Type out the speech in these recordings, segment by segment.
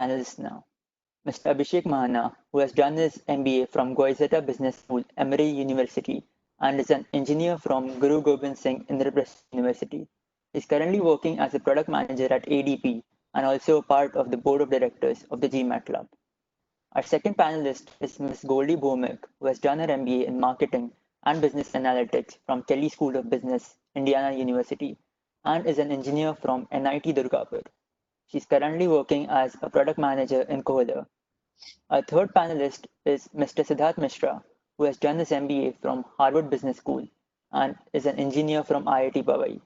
Panelists now. Mr. Abhishek Mahna, who has done his MBA from Goizueta Business School, Emory University, and is an engineer from Guru Gobind Singh Indraprasth University. He is currently working as a product manager at ADP and also a part of the board of directors of the Gmat Club. Our second panelist is Ms. Goldy Bhoumik, who has done her MBA in marketing and business analytics from Kelley School of Business, Indiana University, and is an engineer from NIT Durgapur. She is currently working as a product manager in KOHLER. Our third panelist is Mr. Sidharth Mishra, who has done his MBA from Harvard Business School and is an engineer from IIT Powai.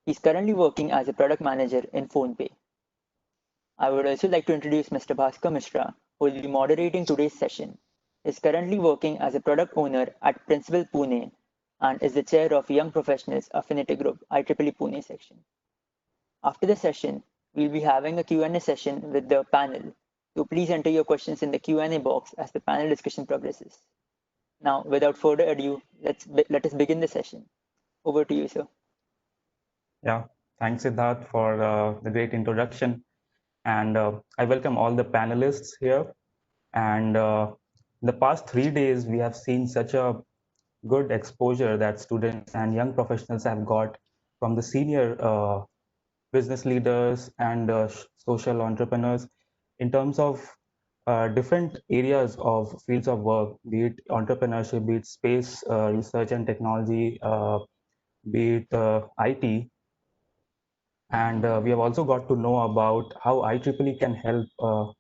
He is currently working as a product manager in PhonePe. I would also like to introduce Mr. Bhaskar Mishra, who will be moderating today's session. He is currently working as a product owner at Principal Pune and is the chair of Young Professionals Affinity Group, IEEE Pune section. After the session, we'll be having a Q&A session with the panel. So please enter your questions in the Q&A box as the panel discussion progresses. Now, without further ado, let us begin the session. Over to you, sir. Yeah, thanks, Siddharth, for the great introduction. And I welcome all the panelists here. And the past 3 days, we have seen such a good exposure that students and young professionals have got from the senior business leaders and social entrepreneurs in terms of different areas of fields of work, be it entrepreneurship, be it space research and technology, be it IT. And we have also got to know about how IEEE can help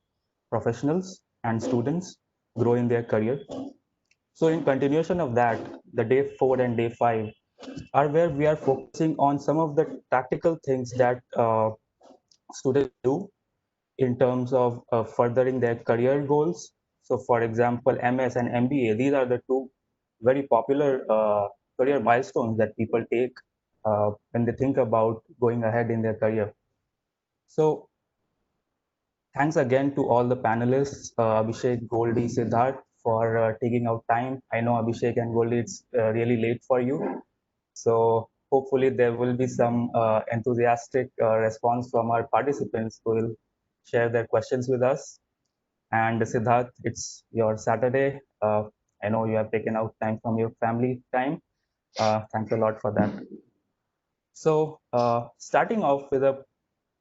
professionals and students grow in their career. So in continuation of that, the day 4 and day 5 are where we are focusing on some of the tactical things that students do in terms of furthering their career goals. So for example, MS and MBA, these are the two very popular career milestones that people take when they think about going ahead in their career. So thanks again to all the panelists, Abhishek, Goldie, Siddharth, for taking out time. I know Abhishek and Goldie, it's really late for you. So hopefully there will be some enthusiastic response from our participants who will share their questions with us. And Siddharth, it's your Saturday. I know you have taken out time from your family time. Thanks a lot for that. So starting off with a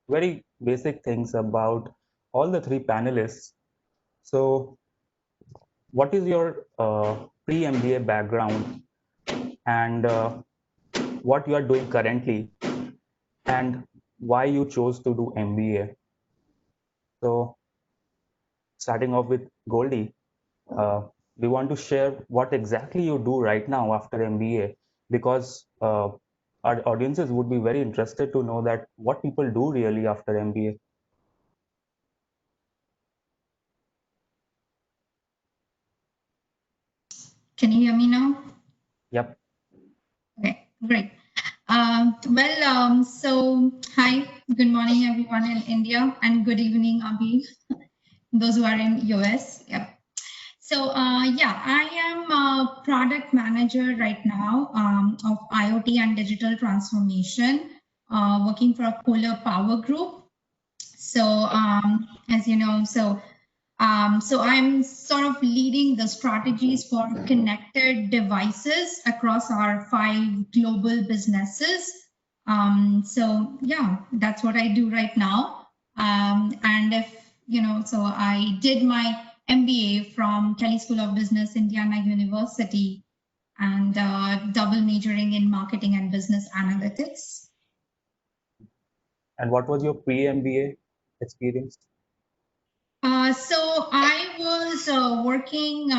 very basic things about all the three panelists. So what is your pre-MBA background and what you are doing currently and why you chose to do MBA? So starting off with Goldie, we want to share what exactly you do right now after MBA, because our audiences would be very interested to know that what people do really after MBA. Can you hear me now? Yep. Okay, great. So hi, good morning everyone in India, and good evening, Abhi, those who are in US. Yep. So yeah, I am a product manager right now of IoT and digital transformation, working for a KOHLER Power Group. So as you know, so I'm sort of leading the strategies for connected devices across our 5 global businesses. So yeah, that's what I do right now. And if, you know, so I did my MBA from Kelley School of Business, Indiana University, and double majoring in marketing and business analytics. And what was your pre-MBA experience? So I was working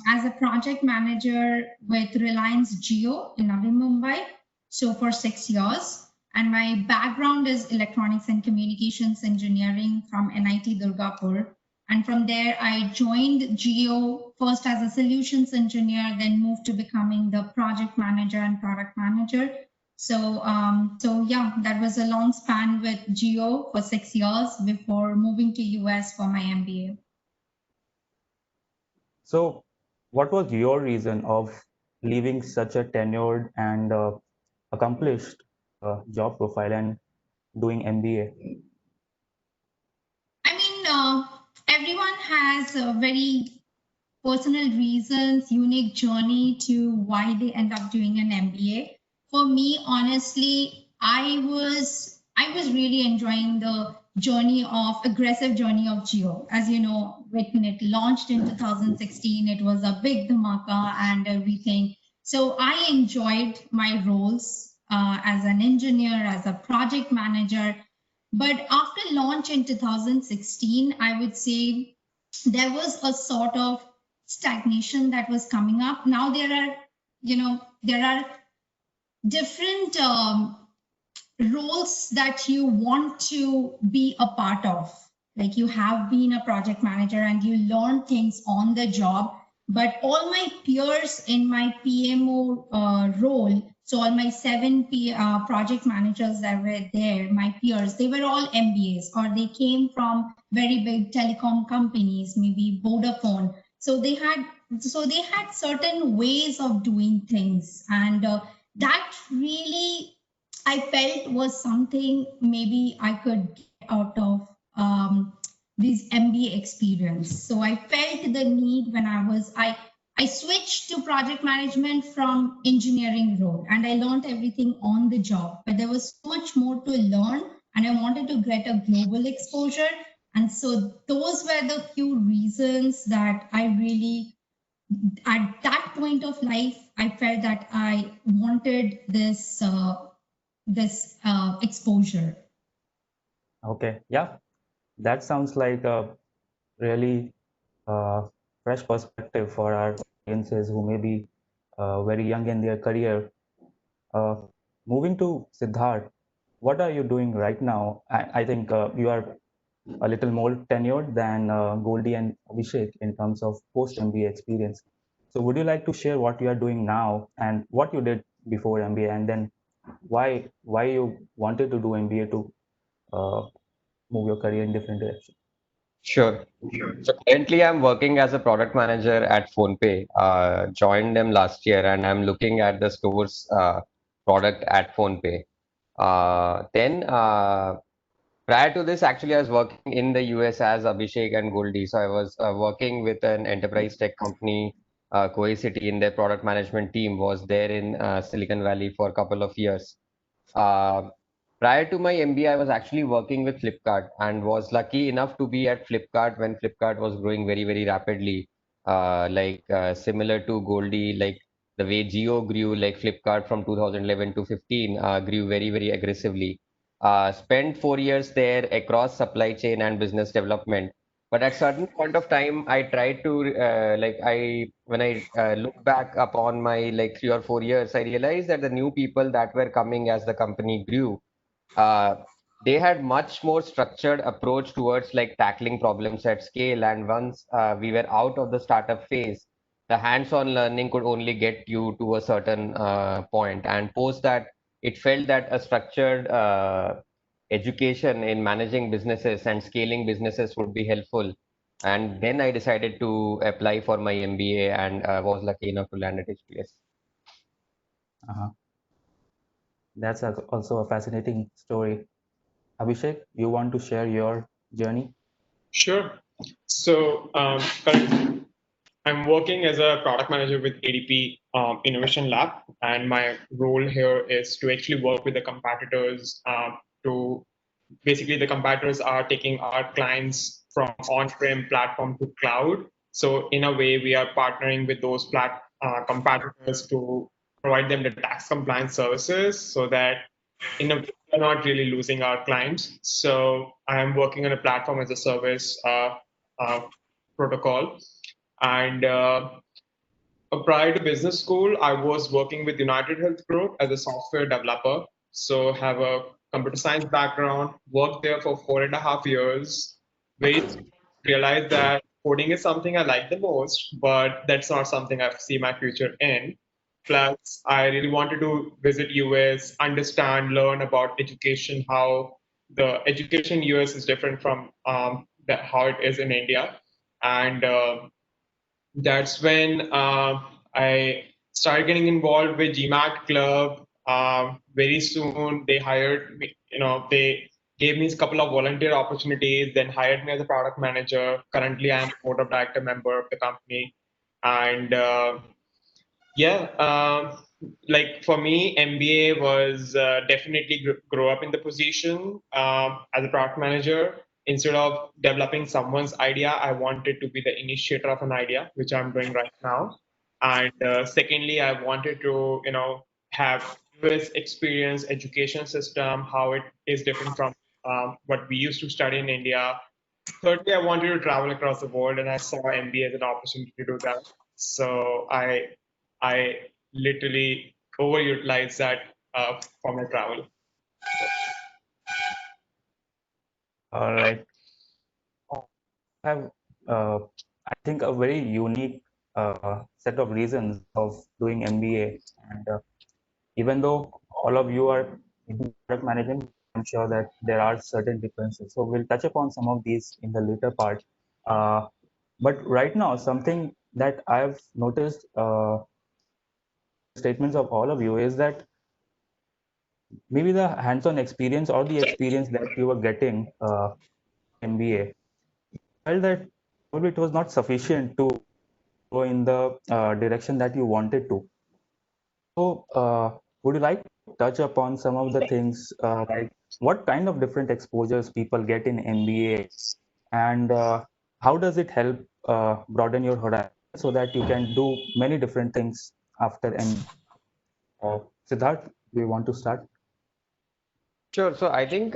as a project manager with Reliance Jio in Navi Mumbai, so for 6 years. And my background is electronics and communications engineering from NIT Durgapur. And from there, I joined Jio first as a solutions engineer, then moved to becoming the project manager and product manager. So, so yeah, that was a long span with Jio for 6 years before moving to US for my MBA. So what was your reason of leaving such a tenured and accomplished job profile and doing MBA? I mean, everyone has a very personal reasons, unique journey to why they end up doing an MBA. For me, honestly, I was really enjoying the aggressive journey of Geo. As you know, when it launched in 2016, it was a big dhamaka and everything. So I enjoyed my roles as an engineer, as a project manager. But after launch in 2016, I would say there was a sort of stagnation that was coming up. Now there are different roles that you want to be a part of. Like you have been a project manager and you learn things on the job, but all my peers in my PMO role, so all my 7 project managers that were there, my peers, they were all MBAs or they came from very big telecom companies, maybe Vodafone. So they had certain ways of doing things, and that really I felt was something maybe I could get out of this MBA experience. So I felt the need when I switched to project management from engineering role, and I learned everything on the job, but there was so much more to learn and I wanted to get a global exposure. And so those were the few reasons that I really, at that point of life, I felt that I wanted this exposure. Okay, yeah, that sounds like a really fresh perspective for our audiences who may be very young in their career. Uh, Moving to Siddharth, what are you doing right now? I think you are a little more tenured than Goldy and Abhishek in terms of post MBA experience. So, would you like to share what you are doing now and what you did before MBA, and then why you wanted to do MBA to uh, move your career in different direction? Sure. So currently, I'm working as a product manager at PhonePe. Joined them last year, and I'm looking at the store's product at PhonePe. Then, prior to this, actually, I was working in the US as Abhishek and Goldie. So I was working with an enterprise tech company, Goizueta, in their product management team. Was there in Silicon Valley for a couple of years. Uh, Prior to my MBA, I was actually working with Flipkart and was lucky enough to be at Flipkart when Flipkart was growing very, very rapidly. Similar to Goldie, like the way Geo grew, like Flipkart from 2011 to 15 grew very, very aggressively. Spent 4 years there across supply chain and business development. But at certain point of time, I tried to when I look back upon my like 3 or 4 years, I realized that the new people that were coming as the company grew, uh, they had much more structured approach towards like tackling problems at scale. And once we were out of the startup phase, the hands-on learning could only get you to a certain point. And post that, it felt that a structured education in managing businesses and scaling businesses would be helpful. And then I decided to apply for my MBA and was lucky enough to land at HPS. Uh-huh. That's also a fascinating story. Abhishek, you want to share your journey? Sure. So currently, I'm working as a product manager with ADP Innovation Lab, and my role here is to actually work with the competitors. To basically, the competitors are taking our clients from on-prem platform to cloud. So in a way, we are partnering with those competitors to provide them the tax compliance services, so that in a way, we're not really losing our clients. So I'm working on a platform as a service protocol. And prior to business school, I was working with United Health Group as a software developer. So have a computer science background, worked there for 4.5 years. Very realized that coding is something I like the most, but that's not something I see my future in. Plus, I really wanted to visit US, understand, learn about education, how the education in US is different from how it is in India. And that's when I started getting involved with Gmat Club. Very soon, they hired me. They gave me a couple of volunteer opportunities, then hired me as a product manager. Currently, I am a board of director member of the company. And like for me, MBA was definitely grow up in the position as a product manager. Instead of developing someone's idea, I wanted to be the initiator of an idea, which I'm doing right now. And secondly, I wanted to, have US experience education system, how it is different from what we used to study in India. Thirdly, I wanted to travel across the world, and I saw MBA as an opportunity to do that. So I literally overutilized that for my travel. All right. I have, I think, a very unique set of reasons of doing MBA. And even though all of you are in product management, I'm sure that there are certain differences. So we'll touch upon some of these in the later part. But right now, something that I've noticed statements of all of you is that maybe the hands-on experience or the experience that you were getting MBA, felt that probably it was not sufficient to go in the direction that you wanted to. So, would you like to touch upon some of the things like what kind of different exposures people get in MBA, and how does it help broaden your horizon so that you can do many different things after MBA? Siddharth, do you want to start? Sure. So I think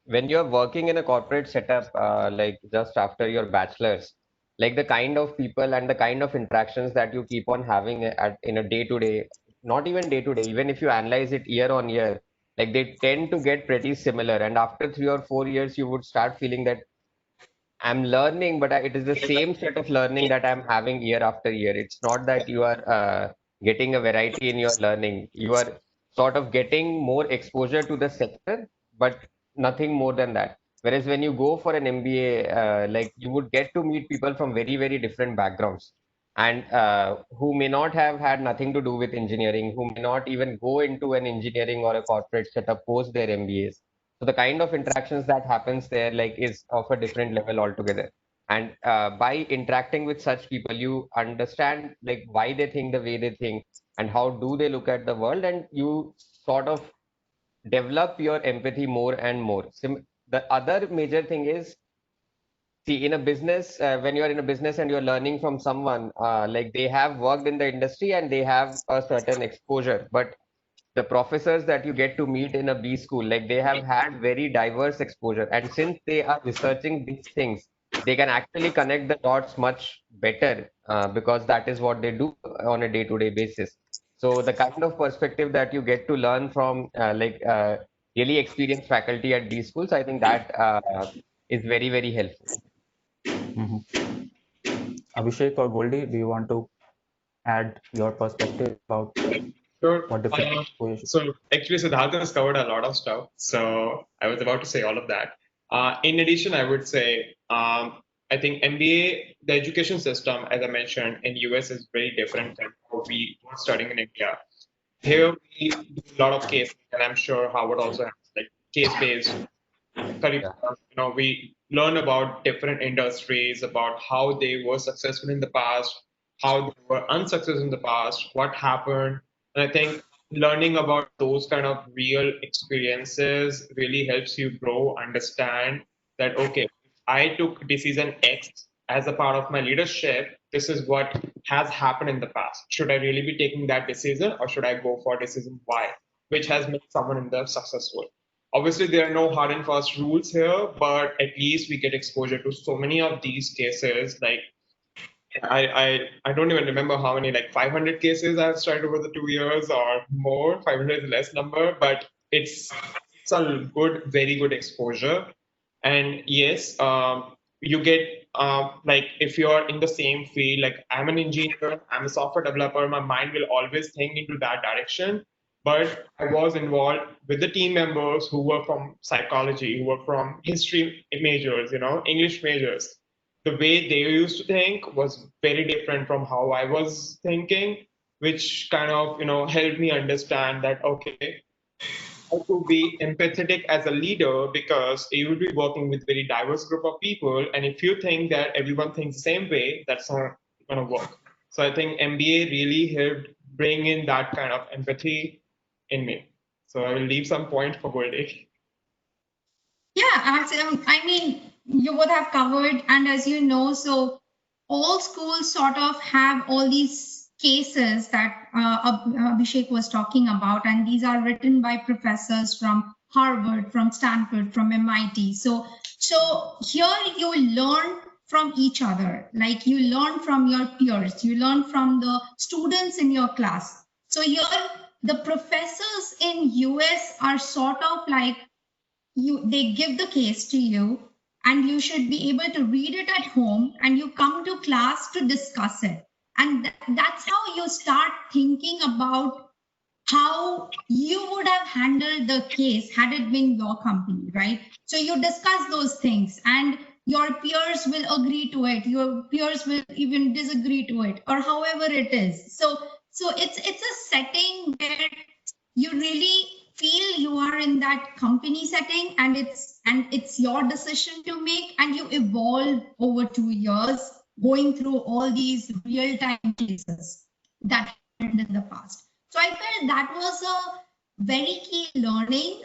when you're working in a corporate setup, like just after your bachelor's, like the kind of people and the kind of interactions that you keep on having in a day to day, not even day to day, even if you analyze it year on year, like they tend to get pretty similar. And after 3 or 4 years, you would start feeling that I'm learning, but it is the same set of learning that I'm having year after year. It's not that you are getting a variety in your learning. You are sort of getting more exposure to the sector, but nothing more than that. Whereas when you go for an MBA, like you would get to meet people from very, very different backgrounds and who may not have had nothing to do with engineering, who may not even go into an engineering or a corporate setup post their MBAs. So the kind of interactions that happens there like is of a different level altogether. And by interacting with such people, you understand like why they think the way they think and how do they look at the world, and you sort of develop your empathy more and more. The other major thing is, see, in a business, when you're in a business and you're learning from someone, like they have worked in the industry and they have a certain exposure, but the professors that you get to meet in a B school, like they have had very diverse exposure. And since they are researching these things, they can actually connect the dots much better because that is what they do on a day-to-day basis. So the kind of perspective that you get to learn from really experienced faculty at these schools, I think that is very, very helpful. Abhishek or Goldie, do you want to add your perspective about Sure. what different exposures? So actually, Siddharth has covered a lot of stuff. So I was about to say all of that. In addition, I would say I think MBA, the education system, as I mentioned, in US is very different than how we were studying in India. Here we do a lot of cases, and I'm sure Harvard also has like case-based curriculum. We learn about different industries, about how they were successful in the past, how they were unsuccessful in the past, what happened. And I think learning about those kind of real experiences really helps you grow, understand that, okay, I took decision X as a part of my leadership. This is what has happened in the past. Should I really be taking that decision, or should I go for decision Y, which has made someone in the successful? Obviously, there are no hard and fast rules here, but at least we get exposure to so many of these cases. Like I don't even remember how many, like 500 cases I've studied over the 2 years or more. 500 is less number, but it's a good, very good exposure. And yes, you get like if you're in the same field, like I'm an engineer, I'm a software developer, my mind will always think into that direction. But I was involved with the team members who were from psychology, who were from history majors, English majors. The way they used to think was very different from how I was thinking, which kind of, helped me understand that, okay, how to be empathetic as a leader, because you will be working with very diverse group of people, and if you think that everyone thinks the same way, that's not going to work. So I think MBA really helped bring in that kind of empathy in me. So I will leave some point for Goldie. Yeah, I mean, you would have covered, and as you know, so all schools sort of have all these cases that Abhishek was talking about, and these are written by professors from Harvard, from Stanford, from MIT. So here you learn from each other, like you learn from your peers, you learn from the students in your class. So here the professors in US are sort of like, they give the case to you and you should be able to read it at home, and you come to class to discuss it, and that's how you start thinking about how you would have handled the case had it been your company, right? So you discuss those things and your peers will agree to it, your peers will even disagree to it, or however it is. So it's a setting where you really feel you are in that company setting, and it's your decision to make, and you evolve over 2 years going through all these real-time cases that happened in the past. So I felt that was a very key learning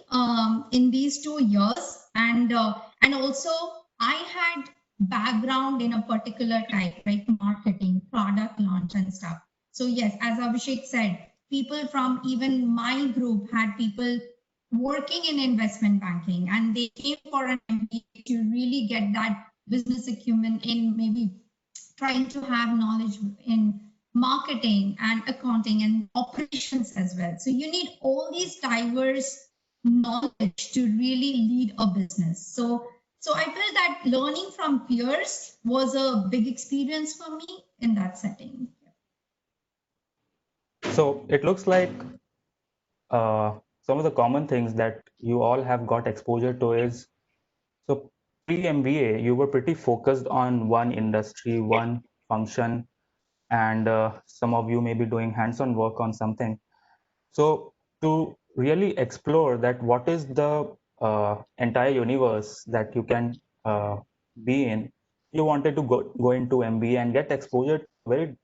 in these 2 years, and also I had background in a particular type, like marketing, product launch, and stuff. So yes, as Abhishek said, people from even my group had people working in investment banking, and they came for an MBA to really get that business acumen in maybe trying to have knowledge in marketing and accounting and operations as well. So you need all these diverse knowledge to really lead a business. So I felt that learning from peers was a big experience for me in that setting. So it looks like some of the common things that you all have got exposure to is, so pre-MBA, you were pretty focused on one industry, one function, and some of you may be doing hands-on work on something. So to really explore that, what is the entire universe that you can be in, you wanted to go into MBA and get exposure to very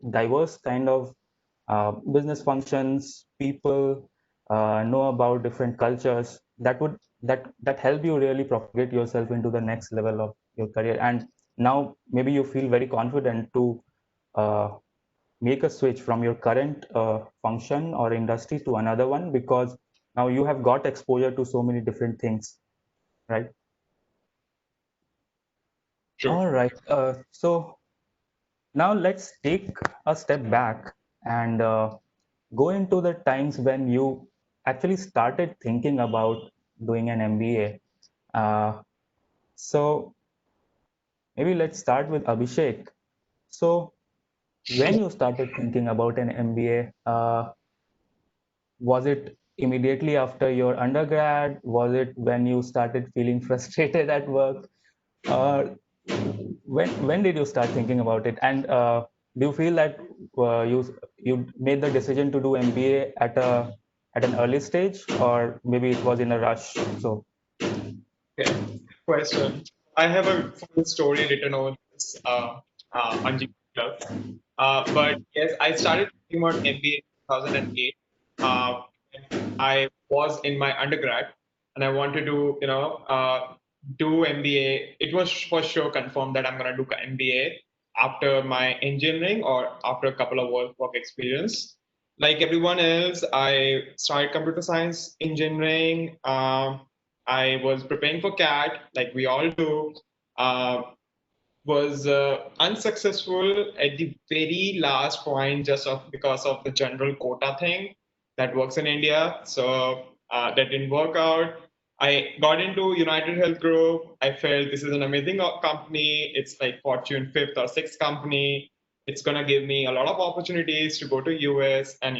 diverse kind of business functions, people, know about different cultures. That help you really propagate yourself into the next level of your career. And now maybe you feel very confident to uh, make a switch from your current function or industry to another one, because now you have got exposure to so many different things, right? Sure. All right. So now let's take a step back and go into the times when you actually started thinking about doing an MBA. So maybe let's start with Abhishek. So when you started thinking about an MBA, was it immediately after your undergrad? Was it when you started feeling frustrated at work? Uh, when did you start thinking about it? And do you feel that you made the decision to do MBA at an early stage, or maybe it was in a rush? So Okay. Question. I have a full story written on this Untitled. But yes, I started thinking about MBA in 2008. When I was in my undergrad, and I wanted to, do MBA. It was for sure confirmed that I'm gonna do MBA after my engineering or after a couple of work experience. Like everyone else, I started computer science engineering. I was preparing for CAT, like we all do. Was unsuccessful at the very last point, just because of the general quota thing that works in India. So that didn't work out. I got into United Health Group. I felt this is an amazing company. It's like Fortune 5th or 6th company. It's gonna give me a lot of opportunities to go to US, and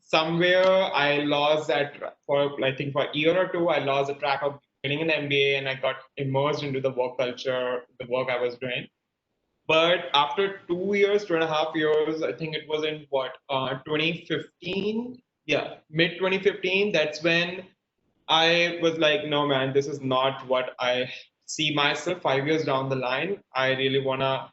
somewhere I lost that for, I think, for a year or two. I lost the track of getting an MBA, and I got immersed into the work culture, the work I was doing. But after 2 years, 2.5 years, I think it was in 2015, yeah, mid 2015, that's when I was like, no, man, this is not what I see myself 5 years down the line. I really want to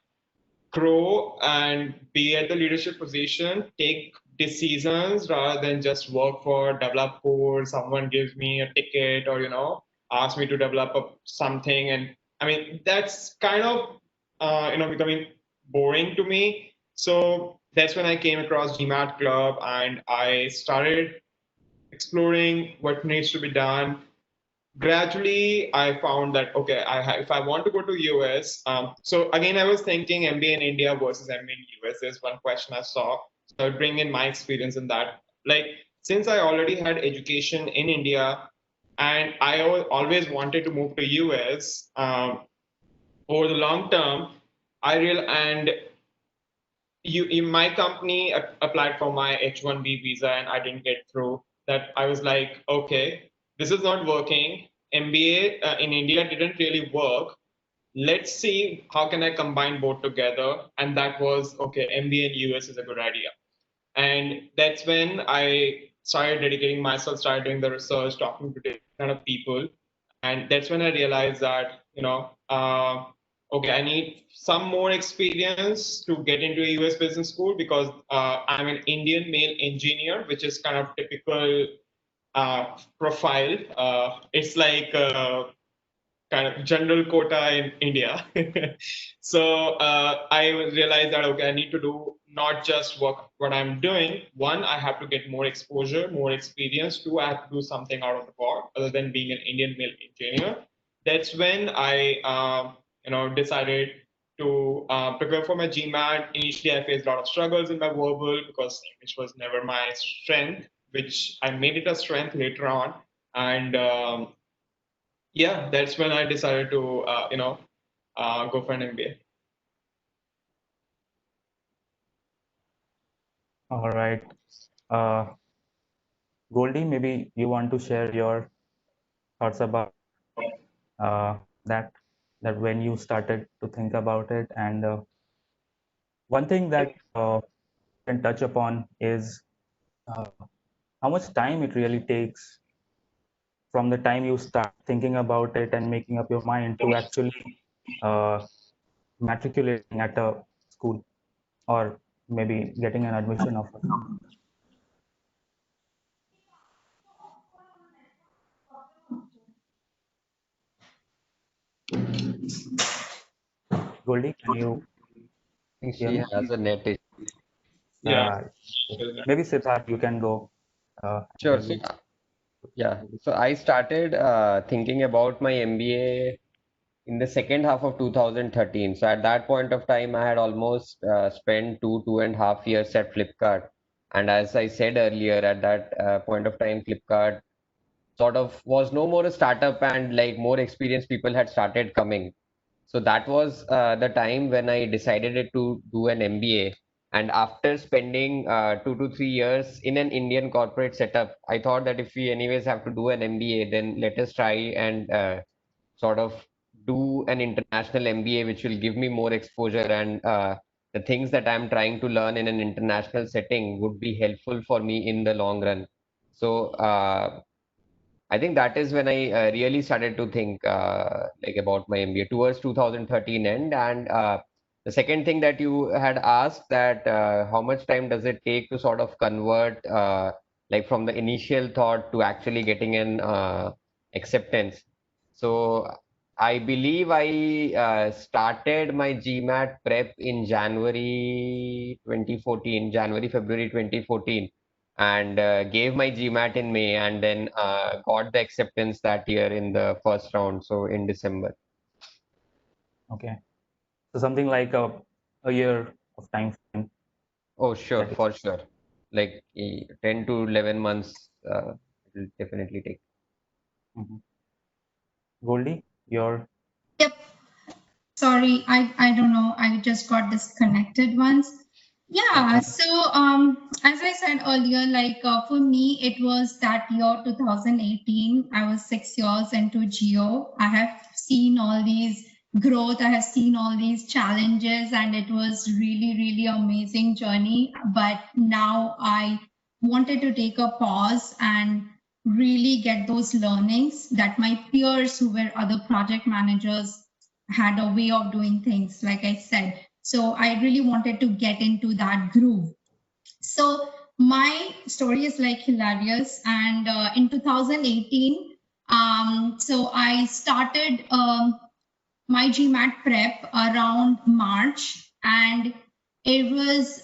grow and be at the leadership position, take decisions rather than just work for develop code. Someone gives me a ticket or, ask me to develop something. And I mean, that's kind of, becoming boring to me. So that's when I came across Gmat Club and I started exploring what needs to be done. Gradually I found that okay, if I want to go to US, so again I was thinking MBA in India versus MBA in US. There's one question I saw, so I would bring in my experience in that. Like, since I already had education in India and I always wanted to move to US, over the long term, I real and you in my company applied for my H-1B visa and I didn't get through. That I was like, okay, this is not working. MBA in India didn't really work. Let's see how can I combine both together. And that was okay. MBA in US is a good idea. And that's when I started dedicating myself, started doing the research, talking to different kind of people. And that's when I realized that, okay, I need some more experience to get into a US business school because I'm an Indian male engineer, which is kind of typical profile. It's like kind of general quota in India. So I realized that, okay, I need to do not just what I'm doing. One, I have to get more exposure, more experience. Two, I have to do something out of the box other than being an Indian male engineer. That's when I, decided to prepare for my GMAT. Initially, I faced a lot of struggles in my verbal because English was never my strength, which I made it a strength later on. And yeah, that's when I decided to, go for an MBA. All right. Goldie, maybe you want to share your thoughts about uh, that when you started to think about it. And one thing that can touch upon is how much time it really takes from the time you start thinking about it and making up your mind to actually uh, matriculating at a school or maybe getting an admission offer. Goldie, can you I think hear she me? has a net issue. Yeah. Maybe Siddharth, you can go. Sure. Maybe. Yeah. So I started thinking about my MBA in the second half of 2013. So at that point of time, I had almost spent 2.5 years at Flipkart. And as I said earlier, at that point of time, Flipkart sort of was no more a startup and like more experienced people had started coming. So that was the time when I decided to do an MBA. And after spending 2 to 3 years in an Indian corporate setup, I thought that if we anyways have to do an MBA, then let us try and sort of do an international MBA, which will give me more exposure and the things that I'm trying to learn in an international setting would be helpful for me in the long run. So I think that is when I really started to think like about my MBA towards 2013 end. And the second thing that you had asked that how much time does it take to sort of convert like from the initial thought to actually getting an acceptance. So I believe I started my GMAT prep in January 2014, January, February 2014 and gave my GMAT in May and then got the acceptance that year in the first round, so in December. Okay. So something like a year of time frame. Oh, sure, That is. for sure. Like 10 to 11 months it will definitely take. Mhm. Goldie, your Yep. Sorry, I don't know. I just got disconnected once. Yeah. So as I said earlier, like for me, it was that year 2018. I was 6 years into Geo. I have seen all these growth. I have seen all these challenges, and it was really, really amazing journey. But now I wanted to take a pause and really get those learnings that my peers who were other project managers had a way of doing things, like I said. So I really wanted to get into that groove. So my story is like hilarious. And in 2018, so I started my GMAT prep around March, and it was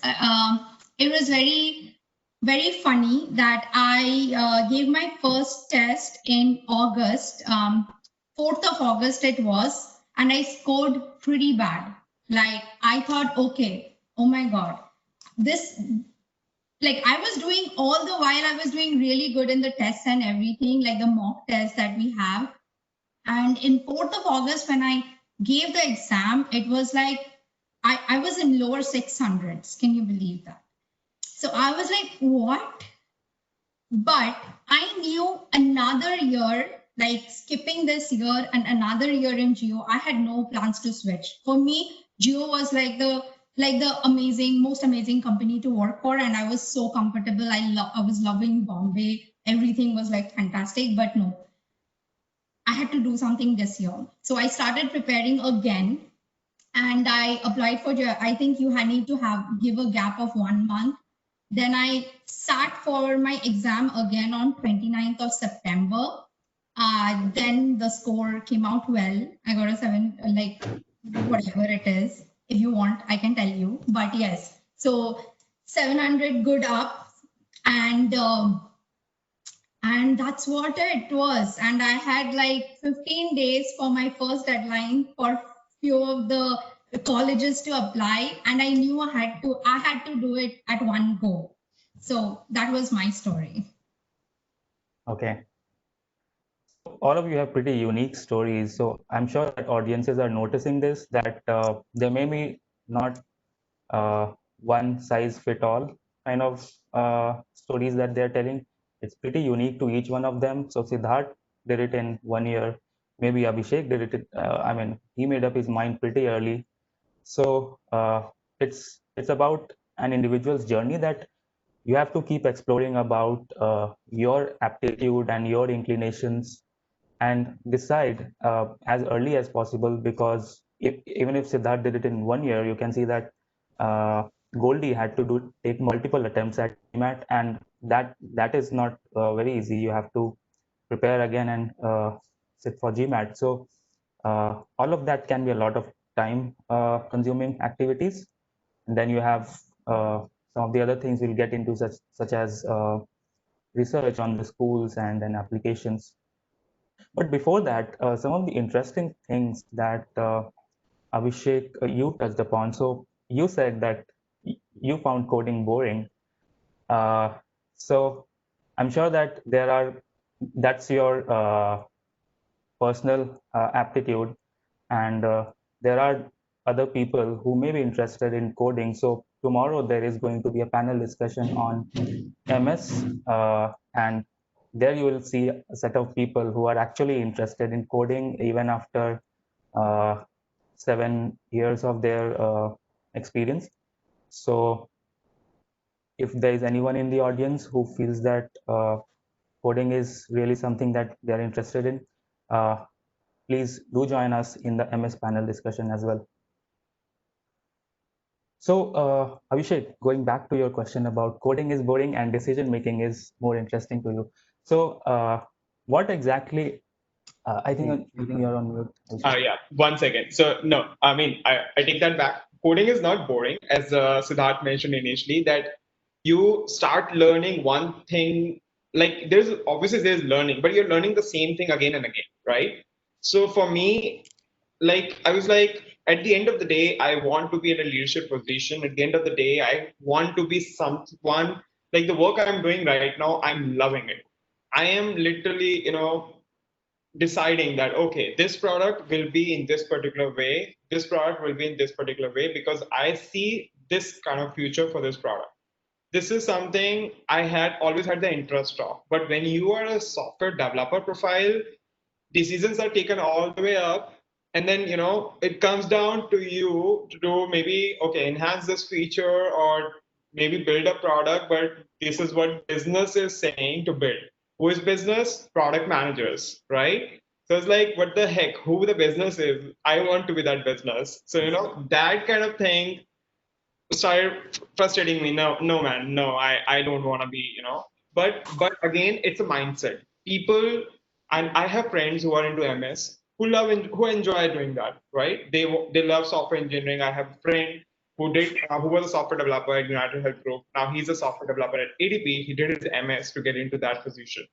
very funny that I gave my first test in August, 4th of August it was, and I scored pretty bad. Like I thought, okay, oh my God, this, like I was doing all the while, I was doing really good in the tests and everything, like the mock tests that we have. And in 4th of August, when I gave the exam, it was like, I was in lower 600s. Can you believe that? So I was like, what? But I knew another year, like skipping this year and another year in Geo, I had no plans to switch. For me, Geo was like the most amazing company to work for, and I was so comfortable. I was loving Bombay. Everything was like fantastic, but no, I had to do something this year. So I started preparing again, and I applied for, I think you need to give a gap of 1 month. Then I sat for my exam again on 29th of September. Then the score came out well. I got a 7, like whatever it is. If you want, I can tell you. But yes, so 700 good up, and that's what it was. And I had like 15 days for my first deadline for few of the colleges to apply, and I knew I had to do it at one go. So that was my story. Okay. All of you have pretty unique stories, so I'm sure that audiences are noticing this, that there may be not one size fit all kind of stories that they're telling. It's pretty unique to each one of them. So Siddharth did it in 1 year. Maybe Abhishek did it. I mean, he made up his mind pretty early. So it's about an individual's journey, that you have to keep exploring about your aptitude and your inclinations, and decide as early as possible, because even if Siddharth did it in 1 year, you can see that Goldie had to take multiple attempts at GMAT, and that is not very easy. You have to prepare again and sit for GMAT. So all of that can be a lot of time consuming activities. And then you have some of the other things we'll get into, such as research on the schools and then applications. But before that, some of the interesting things that Abhishek, you touched upon. So you said that you found coding boring. So I'm sure that that's your personal aptitude, and there are other people who may be interested in coding. So tomorrow there is going to be a panel discussion on MS, and there you will see a set of people who are actually interested in coding even after 7 years of their experience. So if there is anyone in the audience who feels that coding is really something that they are interested in, please do join us in the MS panel discussion as well. So Abhishek, going back to your question about coding is boring and decision making is more interesting to you. So what exactly, I think you're on mute. Yeah, 1 second. So no, I mean, I take that back. Coding is not boring, as Siddharth mentioned initially, that you start learning one thing, like there's learning, but you're learning the same thing again and again, right? So for me, like I was like, at the end of the day, I want to be in a leadership position. At the end of the day, I want to be someone, like the work I'm doing right now, I'm loving it. I am literally, deciding that, okay, this product will be in this particular way, this product will be in this particular way, because I see this kind of future for this product. This is something I had always had the interest of. But when you are a software developer profile, decisions are taken all the way up, and then it comes down to you to do maybe, okay, enhance this feature, or maybe build a product, but this is what business is saying to build. Who is business? Product managers, right? So it's like, what the heck? Who the business is? I want to be that business. So that kind of thing started frustrating me. No, man, no, I don't want to be, But again, it's a mindset. People, and I have friends who are into MS who enjoy doing that, right? They love software engineering. I have a friend who was a software developer at United Health Group. Now he's a software developer at ADP. He did his MS to get into that position.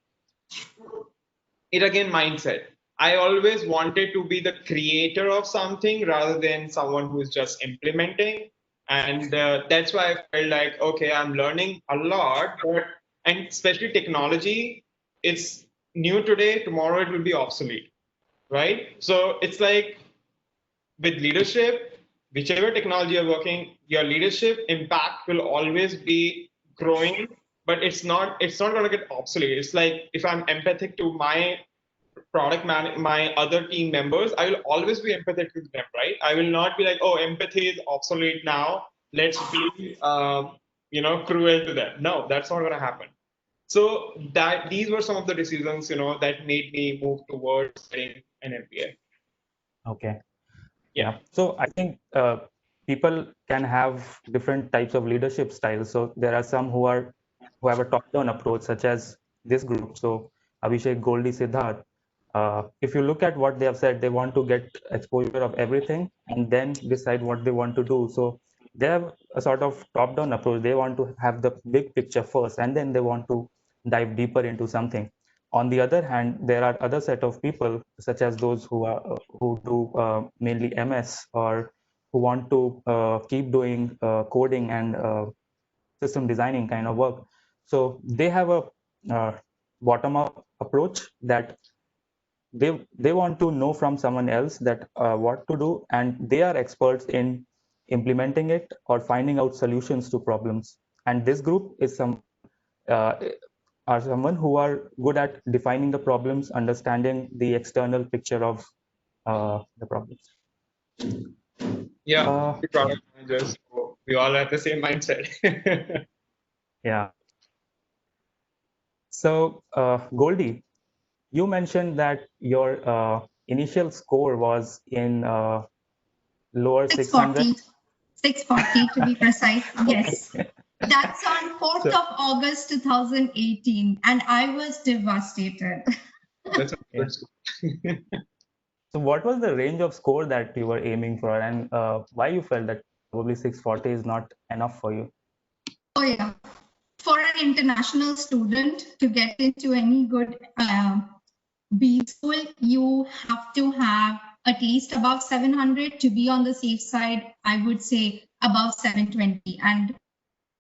It again, mindset. I always wanted to be the creator of something rather than someone who's just implementing. And that's why I felt like, okay, I'm learning a lot, and especially technology, it's new today, tomorrow it will be obsolete, right? So it's like with leadership, whichever technology you're working, your leadership impact will always be growing, but it's not going to get obsolete. It's like, if I'm empathic to my my other team members, I will always be empathetic with them, right? I will not be like, oh, empathy is obsolete now, let's be cruel to them. No, that's not going to happen. So that these were some of the decisions that made me move towards getting an MBA. Okay. Yeah. So I think people can have different types of leadership styles. So there are some who have a top-down approach, such as this group. So Abhishek, Goldy, Siddharth. If you look at what they have said, they want to get exposure of everything and then decide what they want to do. So they have a sort of top-down approach. They want to have the big picture first, and then they want to dive deeper into something. On the other hand, there are other set of people, such as those who do mainly MS, or who want to keep doing coding and system designing kind of work. So they have a bottom-up approach, that they want to know from someone else that what to do, and they are experts in implementing it or finding out solutions to problems. And this group is uh, are someone who are good at defining the problems, understanding the external picture of the problems. Yeah, product managers. So we all have the same mindset. Yeah. So Goldie, you mentioned that your initial score was in lower 600. 640 to be precise. Yes. That's on 4th of August 2018, and I was devastated. That's a good score. So what was the range of score that you were aiming for, and why you felt that probably 640 is not enough for you? Oh yeah, for an international student to get into any good B school, you have to have at least above 700. To be on the safe side, I would say above 720. And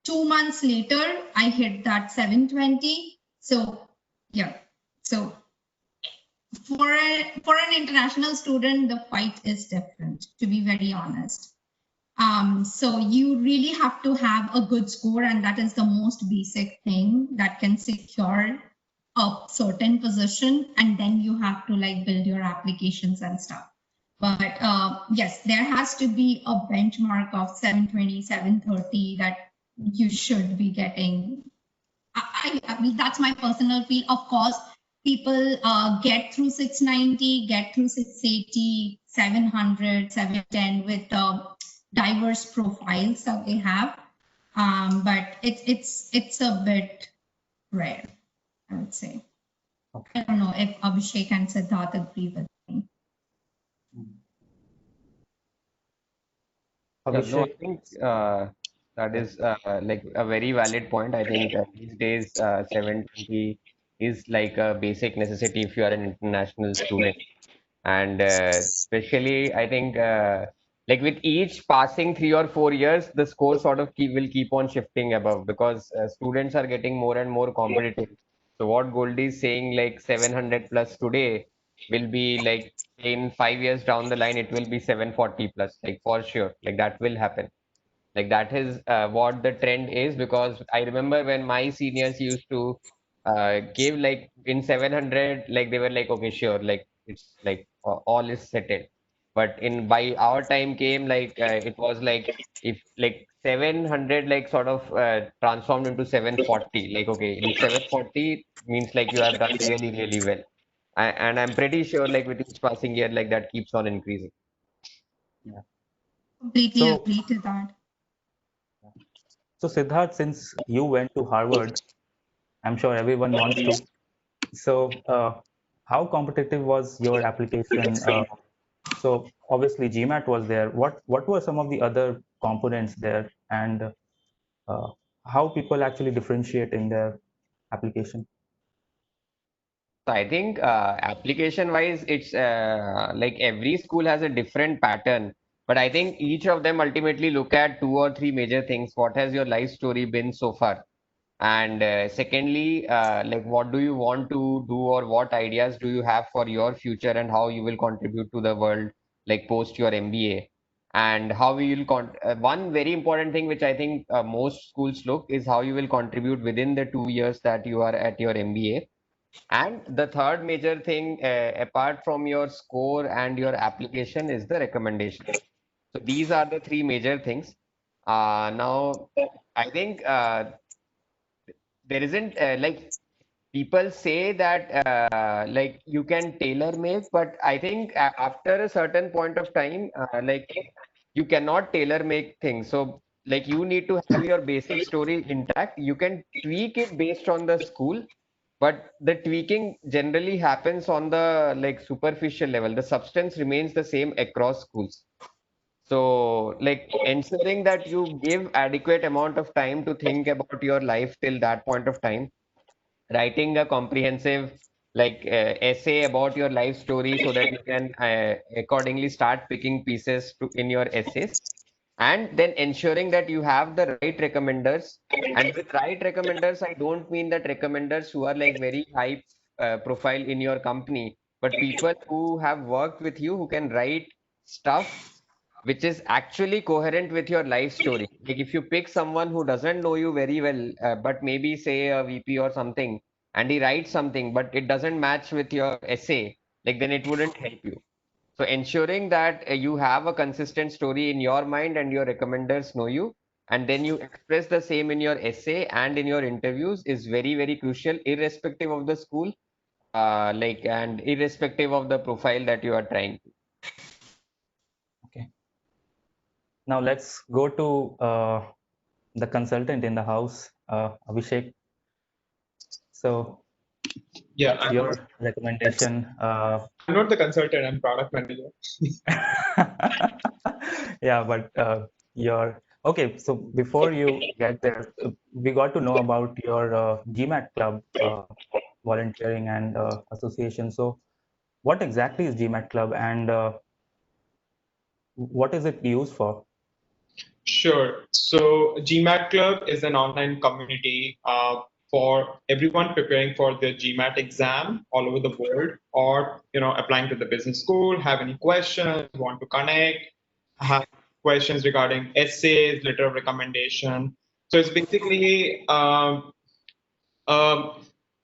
2 months later, I hit that 720. So yeah, so for an international student, the fight is different, to be very honest. So you really have to have a good score, and that is the most basic thing that can secure a certain position, and then you have to like build your applications and stuff. But yes, there has to be a benchmark of 720, 730 that you should be getting. I mean, that's my personal feel. Of course, people get through 690, get through 680, 700, 710 with diverse profiles that they have. But it's a bit rare, I would say. Okay. I don't know if Abhishek and Siddharth agree with me. Yeah, no, I Abhishek, think that is like a very valid point. I think these days 720 is like a basic necessity if you are an international student. And especially, I think like with each passing 3 or 4 years, the score sort of will keep on shifting above, because students are getting more and more competitive. So what Goldie is saying, like 700 plus today, will be like in 5 years down the line, it will be 740 plus, like for sure. Like that will happen. Like that is what the trend is, because I remember when my seniors used to give like in 700, like they were like, okay, sure, like it's like all is settled. But in by our time came, like it was like, if like 700 like sort of transformed into 740. Like, okay, in 740 means like you have done really, really well. And I'm pretty sure like with each passing year, like that keeps on increasing. Yeah. Completely So, agree to that. so Siddharth, since you went to Harvard, I'm sure everyone wants to. So, how competitive was your application? So obviously GMAT was there. What were some of the other components there, and how people actually differentiate in their application? So I think application wise, it's like every school has a different pattern, but I think each of them ultimately look at two or three major things. What has your life story been so far? And secondly, like what do you want to do or what ideas do you have for your future and how you will contribute to the world, like post your MBA? And how you will one very important thing which I think most schools look is how you will contribute within the 2 years that you are at your MBA. And the third major thing, apart from your score and your application, is the recommendations. So these are the three major things. Now, I think there isn't like people say that like you can tailor make, but I think after a certain point of time, like you cannot tailor make things. So like you need to have your basic story intact. You can tweak it based on the school, but the tweaking generally happens on the like superficial level. The substance remains the same across schools. So like ensuring that you give adequate amount of time to think about your life till that point of time, writing a comprehensive like essay about your life story so that you can accordingly start picking pieces in your essays, and then ensuring that you have the right recommenders. And with right recommenders, I don't mean that recommenders who are like very high profile in your company, but people who have worked with you who can write stuff which is actually coherent with your life story. Like if you pick someone who doesn't know you very well, but maybe say a VP or something, and he writes something, but it doesn't match with your essay, like then it wouldn't help you. So ensuring that you have a consistent story in your mind and your recommenders know you, and then you express the same in your essay and in your interviews is very, very crucial, irrespective of the school, like and irrespective of the profile that you are trying to. Okay. Now let's go to the consultant in the house, Abhishek. So Yeah, what's your recommendation? I'm not the consultant, I'm product manager. Yeah, but your okay. So before you get there, we got to know about your GMAT club, volunteering and association. So what exactly is GMAT club, and what is it used for? Sure. So GMAT Club is an online community for everyone preparing for their GMAT exam all over the world, or applying to the business school, have any questions, want to connect, have questions regarding essays, letter of recommendation. So it's basically a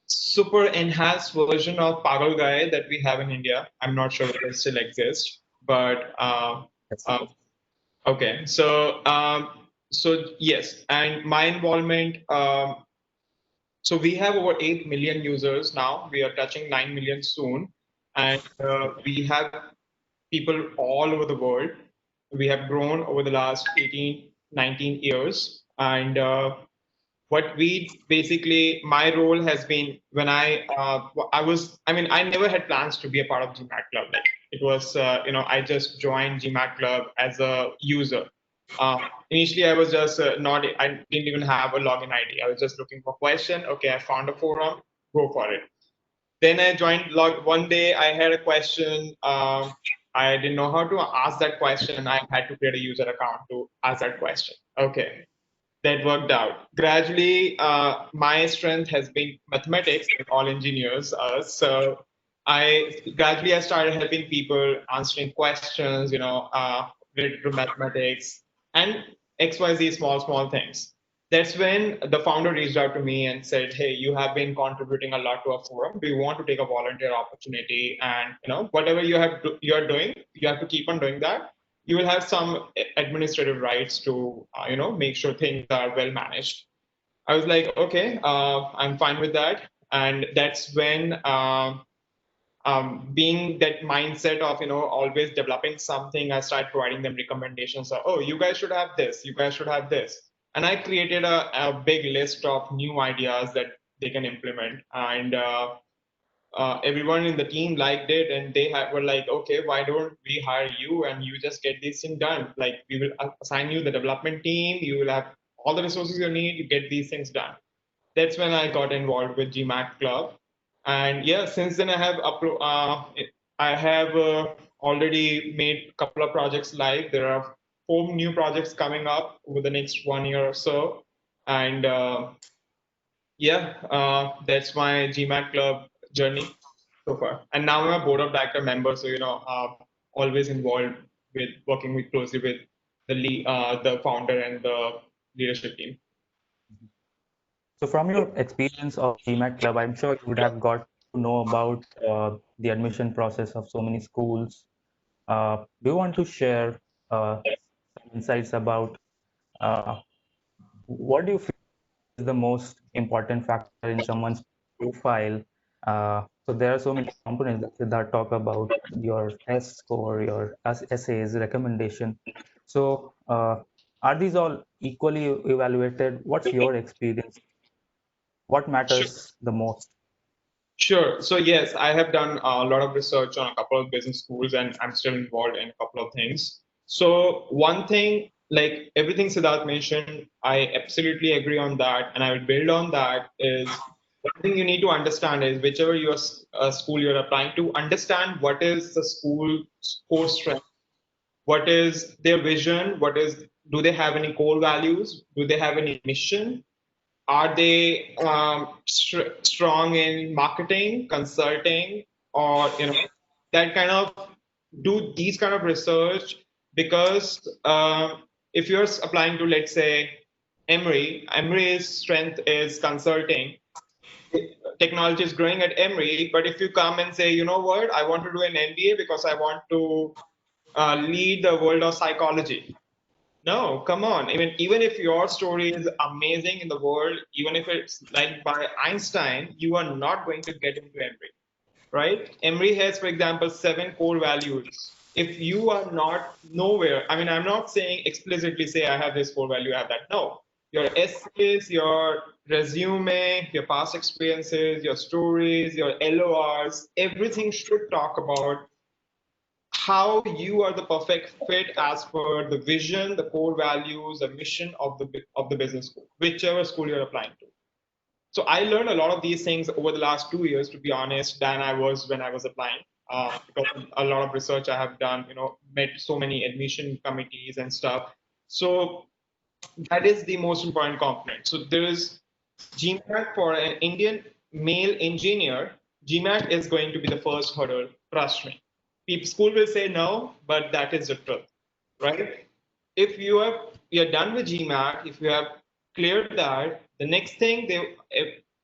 super enhanced version of Pagal Guy that we have in India. I'm not sure whether it still exists, but okay, so yes, and my involvement. So we have over 8 million users now. We are touching 9 million soon, and we have people all over the world. We have grown over the last 18, 19 years, and what we basically, my role has been when I never had plans to be a part of GMAT Club. Like it was, I just joined GMAT Club as a user. Initially, I was just I didn't even have a login ID. I was just looking for a question. Okay, I found a forum, go for it. Then I joined one day. I had a question. I didn't know how to ask that question. I had to create a user account to ask that question. Okay, that worked out. Gradually, my strength has been mathematics, like all engineers are. So I started helping people answering questions, related to mathematics and XYZ small things. That's when the founder reached out to me and said, "Hey, you have been contributing a lot to our forum. Do you want to take a volunteer opportunity? And whatever you're doing, you have to keep on doing that. you will have some administrative rights to, make sure things are well managed. I was like, okay, I'm fine with that. And that's when, being that mindset of, always developing something, I started providing them recommendations. So, oh, you guys should have this, you guys should have this. And I created a big list of new ideas that they can implement. And everyone in the team liked it, and they were like, okay, why don't we hire you and you just get this thing done? Like, we will assign you the development team, you will have all the resources you need, you get these things done. That's when I got involved with Gmat Club. And yeah, since then I have already made a couple of projects live. There are 4 new projects coming up over the next 1 year or so. And that's my Gmat Club journey so far. And now I'm a board of director member, so always involved with working closely with the founder and the leadership team. So from your experience of GMAT Club, I'm sure you would have got to know about the admission process of so many schools. Do you want to share some insights about what do you feel is the most important factor in someone's profile? So there are so many components that talk about your test score, your essays, recommendation. So are these all equally evaluated? What's your experience? What matters the most? Sure. So yes, I have done a lot of research on a couple of business schools, and I'm still involved in a couple of things. So one thing, like everything Siddharth mentioned, I absolutely agree on that, and I will build on that. Is one thing you need to understand is whichever school you're applying to, understand what is the school's core strength, what is their vision, do they have any core values, do they have any mission, are they strong in marketing, consulting, or that kind of do these kind of research? Because if you're applying to, let's say, Emory's strength is consulting. Technology is growing at Emory, but if you come and say, you know what, I want to do an MBA because I want to lead the world of psychology. No, come on. Even if your story is amazing in the world, even if it's like by Einstein, you are not going to get into Emory, right? Emory has, for example, 7 core values. If you are not nowhere, I'm not saying explicitly say I have this core value, I have that. No, your essays, your resume, your past experiences, your stories, your LORs, everything should talk about how you are the perfect fit as per the vision, the core values, the mission of the business school, whichever school you're applying to. So I learned a lot of these things over the last 2 years, to be honest, than I was when I was applying. Because a lot of research I have done, met so many admission committees and stuff. So that is the most important component. So there is GMAT for an Indian male engineer. GMAT is going to be the first hurdle. Trust me. School will say no, but that is the truth, right? If you're done with GMAT, if you have cleared that, the next thing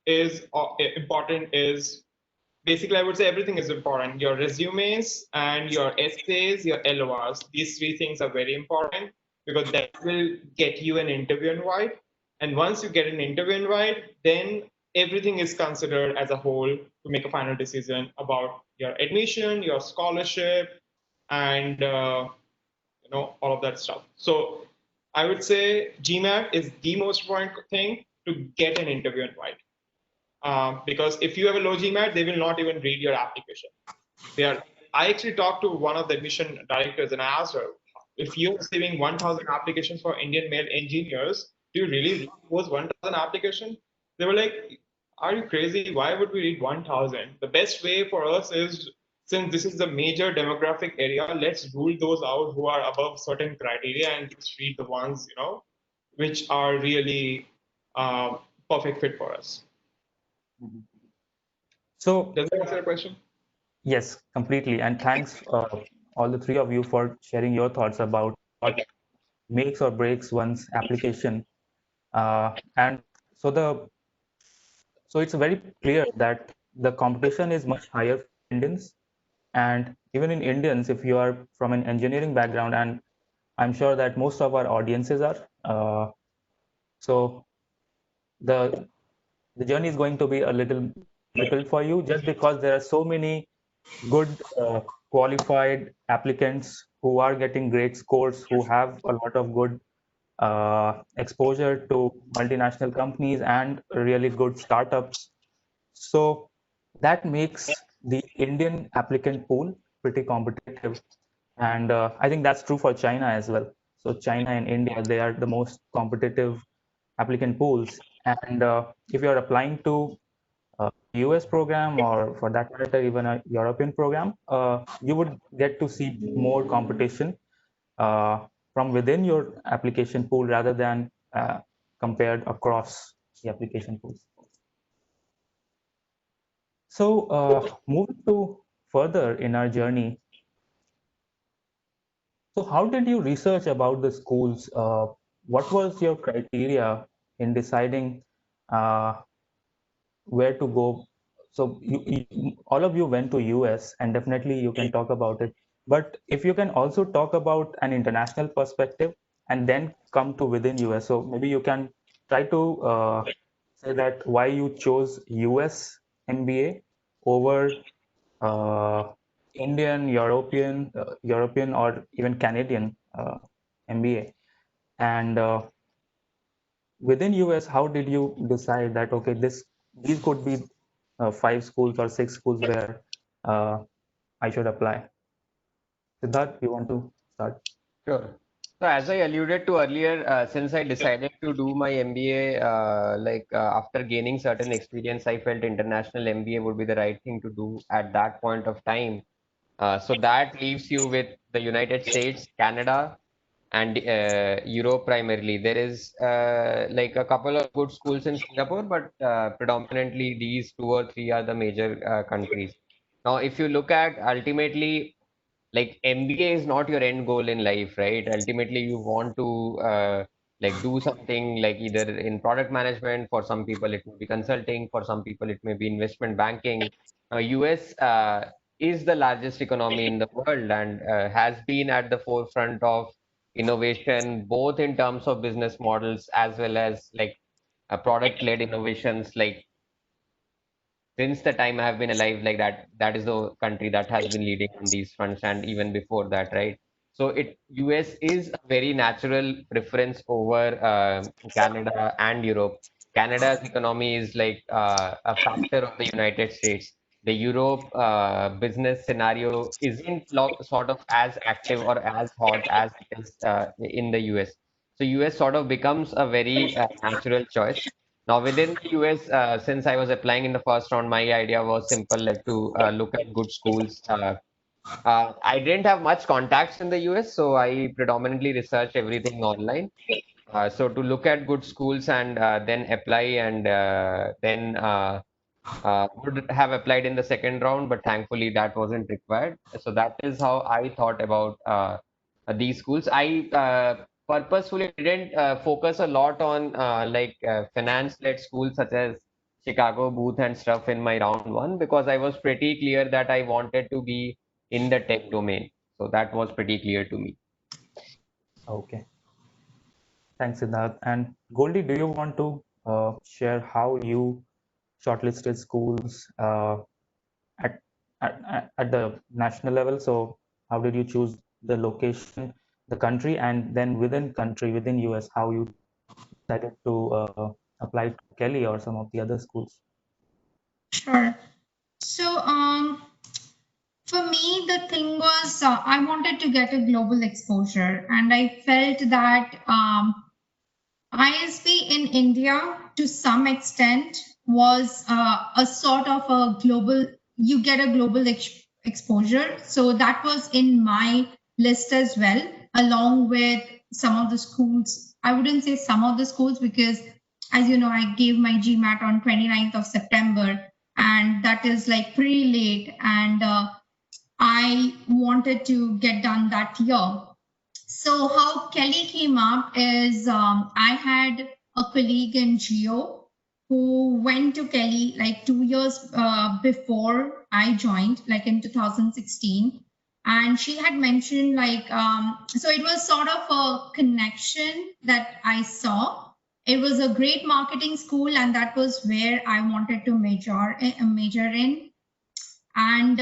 is important is basically, I would say everything is important. Your resumes and your essays, your LORs. These 3 things are very important because that will get you an interview invite. And once you get an interview invite, then everything is considered as a whole to make a final decision about your admission, your scholarship, and all of that stuff. So I would say GMAT is the most important thing to get an interview invite. Because if you have a low GMAT, they will not even read your application. I actually talked to one of the admission directors and I asked her, if you're receiving 1,000 applications for Indian male engineers, do you really read those 1,000 applications? They were like, are you crazy? Why would we read 1,000? The best way for us is, since this is the major demographic area, let's rule those out who are above certain criteria and just read the ones, which are really perfect fit for us. So, does that answer the question? Yes, completely. And thanks, all the 3 of you, for sharing your thoughts about what makes or breaks one's application. And so it's very clear that the competition is much higher for Indians. And even in Indians, if you are from an engineering background and I'm sure that most of our audiences are. So the journey is going to be a little difficult for you just because there are so many good qualified applicants who are getting great scores, who have a lot of good exposure to multinational companies and really good startups. So that makes the Indian applicant pool pretty competitive. And I think that's true for China as well. So China and India, they are the most competitive applicant pools. And if you're applying to a US program, or for that matter, even a European program, you would get to see more competition uh, from within your application pool rather than compared across the application pools. So moving to further in our journey, so how did you research about the schools? What was your criteria in deciding where to go? So all of you went to US, and definitely you can talk about it. But if you can also talk about an international perspective and then come to within US, so maybe you can try to say that why you chose US MBA over Indian, European, or even Canadian MBA. And within US, how did you decide that okay, these could be 5 schools or 6 schools where uh, I should apply? Siddharth, you want to start? Sure. So as I alluded to earlier, since I decided to do my MBA, after gaining certain experience, I felt international MBA would be the right thing to do at that point of time. So that leaves you with the United States, Canada, and Europe primarily. There is like a couple of good schools in Singapore, but predominantly these two or three are the major countries. Now, if you look at ultimately, like MBA is not your end goal in life, right? Ultimately, you want to like do something like either in product management. For some people, it may be consulting. For some people, it may be investment banking. US is the largest economy in the world and has been at the forefront of innovation, both in terms of business models as well as like product-led innovations. Like since the time I have been alive, like that is the country that has been leading on these fronts, and even before that, right? So US is a very natural preference over Canada and Europe. Canada's economy is like a factor of the United States. The Europe business scenario isn't sort of as active or as hot as it is in the US. So US sort of becomes a very natural choice. Now, within the US, since I was applying in the first round, my idea was simple, like to look at good schools. I didn't have much contacts in the US, so I predominantly researched everything online. So to look at good schools and then apply, and then would have applied in the second round, but thankfully that wasn't required. So that is how I thought about these schools. I purposefully didn't focus a lot on finance-led schools such as Chicago, Booth, and stuff in my round one, because I was pretty clear that I wanted to be in the tech domain. So that was pretty clear to me. Okay. Thanks, Siddharth. And Goldie, do you want to share how you shortlisted schools at, at the national level? So how did you choose the location, the country, and then within country, within US, how you decided to apply to Kelley or some of the other schools? Sure. So, for me, the thing was I wanted to get a global exposure, and I felt that ISB in India, to some extent, was a sort of a global. You get a global exposure, so that was in my list as well, along with some of the schools. I wouldn't say some of the schools because, as you know, I gave my Gmat on 29th of September, and that is like pretty late, and I wanted to get done that year. So how Kelley came up is I had a colleague in Geo who went to Kelley like 2 years before I joined, like in 2016. And she had mentioned like, so it was sort of a connection that I saw. It was a great marketing school, and that was where I wanted to major in. And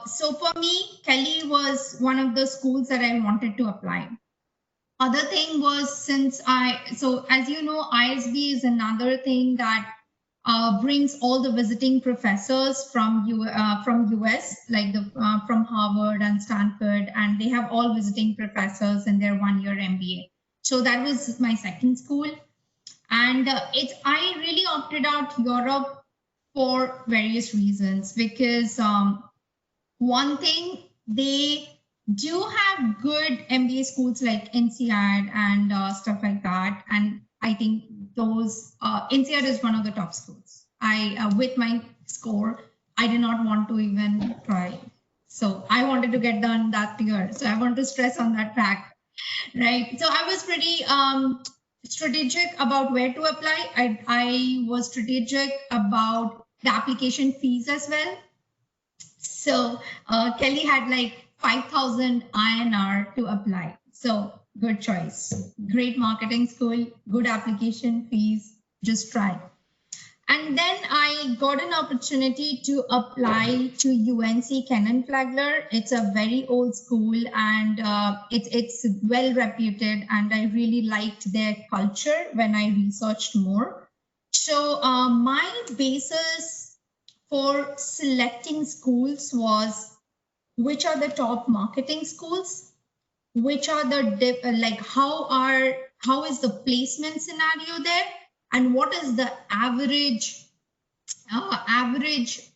so for me, Kelley was one of the schools that I wanted to apply. Other thing was, so as you know, ISB is another thing that brings all the visiting professors from US, like from Harvard and Stanford, and they have all visiting professors in their 1-year MBA. So that was my second school, and I really opted out Europe for various reasons, because one thing, they do have good MBA schools like INSEAD and stuff like that, and I think those INSEAD is one of the top schools. With my score, I did not want to even try, so I wanted to get done that year. So I want to stress on that fact, right? So I was pretty strategic about where to apply. I was strategic about the application fees as well. So Kelley had like 5,000 INR to apply. So good choice. Great marketing school, good application fees, just try. And then I got an opportunity to apply to UNC Kenan Flagler. It's a very old school, and it's well reputed, and I really liked their culture when I researched more. So my basis for selecting schools was which are the top marketing schools, which are the how is the placement scenario there, and what is the average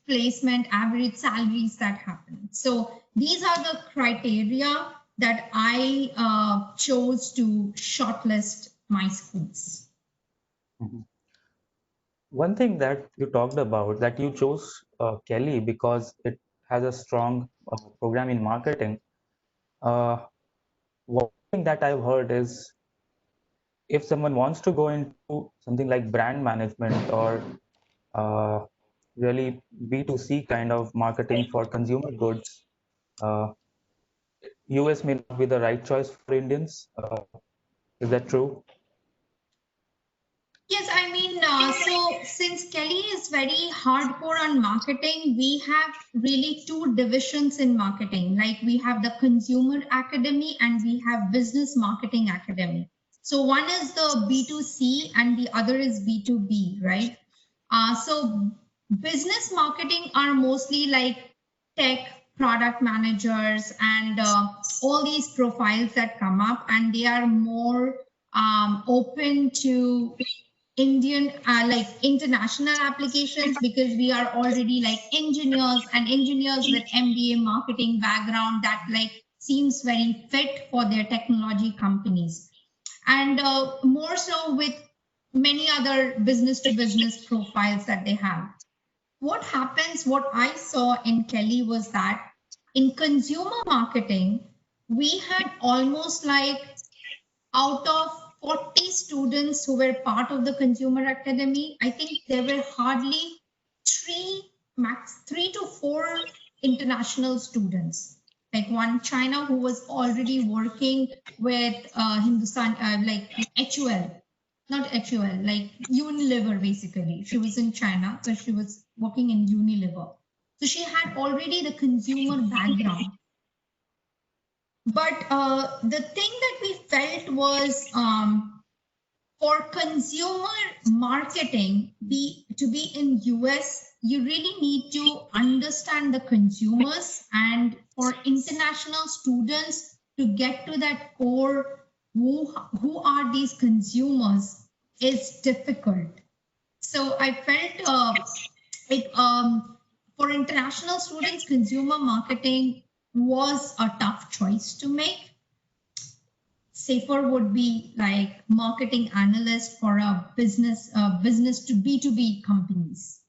placement, average salaries that happen. So these are the criteria that I chose to shortlist my schools. Mhm. One thing that you talked about, that you chose Kelley because it has a strong program in marketing. One thing that I've heard is, if someone wants to go into something like brand management or really B2C kind of marketing for consumer goods, US may not be the right choice for Indians. Is that true? Yes, I mean, so since Kelley is very hardcore on marketing, we have really two divisions in marketing. Like we have the Consumer Academy and we have Business Marketing Academy. So one is the B2C and the other is B2B, right? So business marketing are mostly like tech product managers and all these profiles that come up, and they are more open to Indian like international applications, because we are already like engineers with MBA marketing background that like seems very fit for their technology companies, and more so with many other business to business profiles that they have. What happens, what I saw in Kelley was that in consumer marketing, we had almost like out of 40 students who were part of the consumer academy, I think there were hardly three to four international students. Like one China who was already working with Hindustan, like HUL, not HUL, like Unilever basically. She was in China, so she was working in Unilever. So she had already the consumer background. But the thing that we felt was for consumer marketing, to be in US, you really need to understand the consumers, and for international students to get to that core, who are these consumers, is difficult. So I felt for international students, consumer marketing was a tough choice to make. Safer would be like marketing analyst for a business to B2B companies.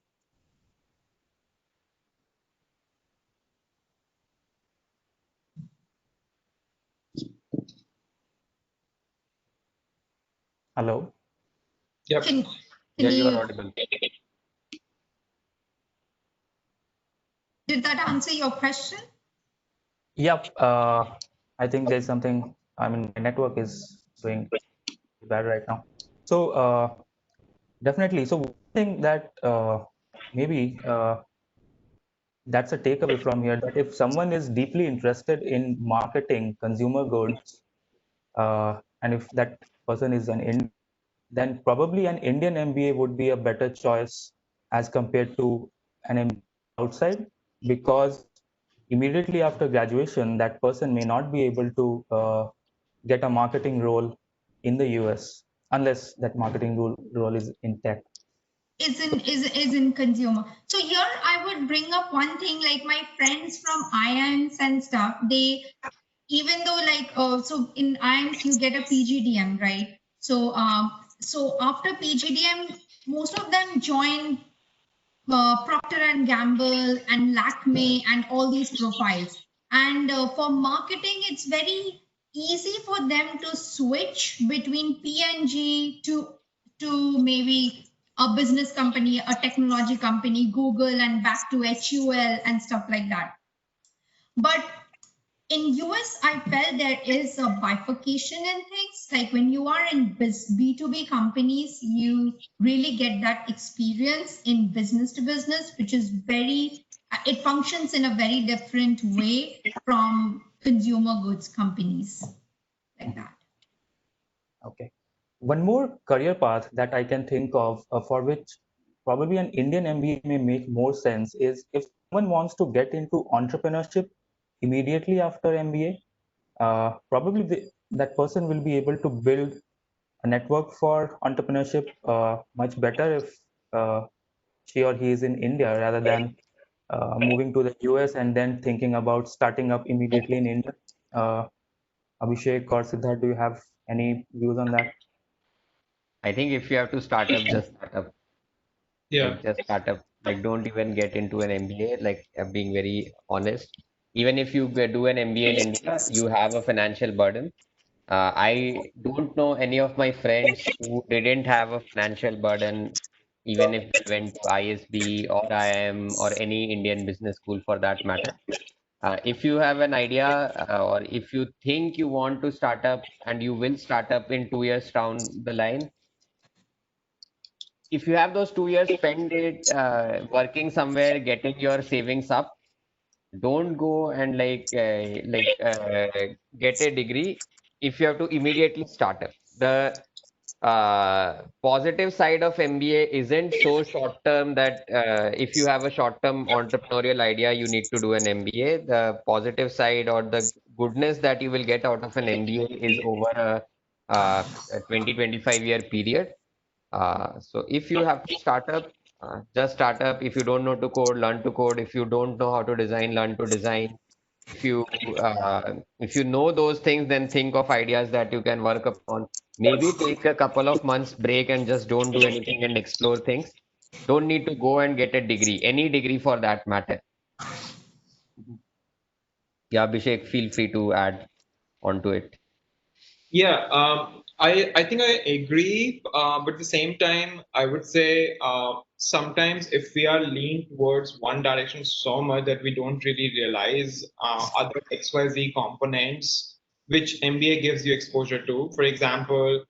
Hello? Yep. Can Yeah, you you, are audible. did that answer your question? Yep. I think there's something. I mean, my network is doing bad right now. So definitely. So one thing that maybe that's a takeaway from here, that if someone is deeply interested in marketing consumer goods, and if that person is an Indian, then probably an Indian MBA would be a better choice as compared to an MBA outside, because immediately after graduation, that person may not be able to get a marketing role in the US unless that marketing role is in tech. Is in consumer. So here I would bring up one thing, like my friends from IIMs and stuff, they, even though like so in IIMs you get a PGDM, right? So so after PGDM, most of them join Procter and Gamble and Lakme and all these profiles. And for marketing, it's very easy for them to switch between P&G to maybe a business company, a technology company, Google, and back to HUL and stuff like that. But in US, I felt there is a bifurcation in things. Like when you are in B2B companies, you really get that experience in business to business, which is very, it functions in a very different way from consumer goods companies like that. Okay. One more career path that I can think of for which probably an Indian MBA may make more sense is if someone wants to get into entrepreneurship immediately after MBA, probably that person will be able to build a network for entrepreneurship much better if she or he is in India rather than moving to the US and then thinking about starting up immediately in India. Abhishek or Siddharth, do you have any views on that? I think if you have to start up, just start up. Yeah. Like just start up. Like don't even get into an MBA. Like being very honest. Even if you do an MBA in India, you have a financial burden. I don't know any of my friends who didn't have a financial burden, even if they went to ISB or IIM or any Indian business school for that matter. If you have an idea or if you think you want to start up and you will start up in 2 years down the line, if you have those 2 years, spend it working somewhere, getting your savings up. Don't go and get a degree if you have to immediately start up. The positive side of MBA isn't so short term that if you have a short term entrepreneurial idea, you need to do an MBA. The positive side or the goodness that you will get out of an MBA is over a 20-25 year period. So if you have to start up, just start up. If you don't know to code, learn to code. If you don't know how to design, learn to design. If you if you know those things, then think of ideas that you can work upon. Maybe take a couple of months break and just don't do anything and explore things. Don't need to go and get a degree, any degree for that matter. Yeah, Abhishek, feel free to add onto it. Yeah, I think I agree, but at the same time, I would say sometimes if we are leaning towards one direction so much that we don't really realize other XYZ components which MBA gives you exposure to. For example,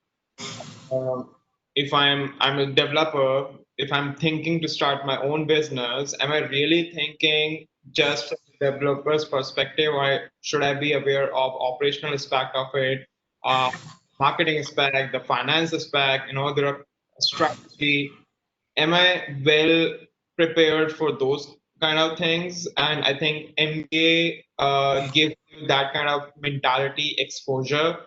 if I'm a developer, if I'm thinking to start my own business, am I really thinking just from the developer's perspective, or should I be aware of operational aspect of it, uh, marketing aspect, the finance aspect, there are strategy. Am I well prepared for those kind of things? And I think MBA gives you that kind of mentality exposure.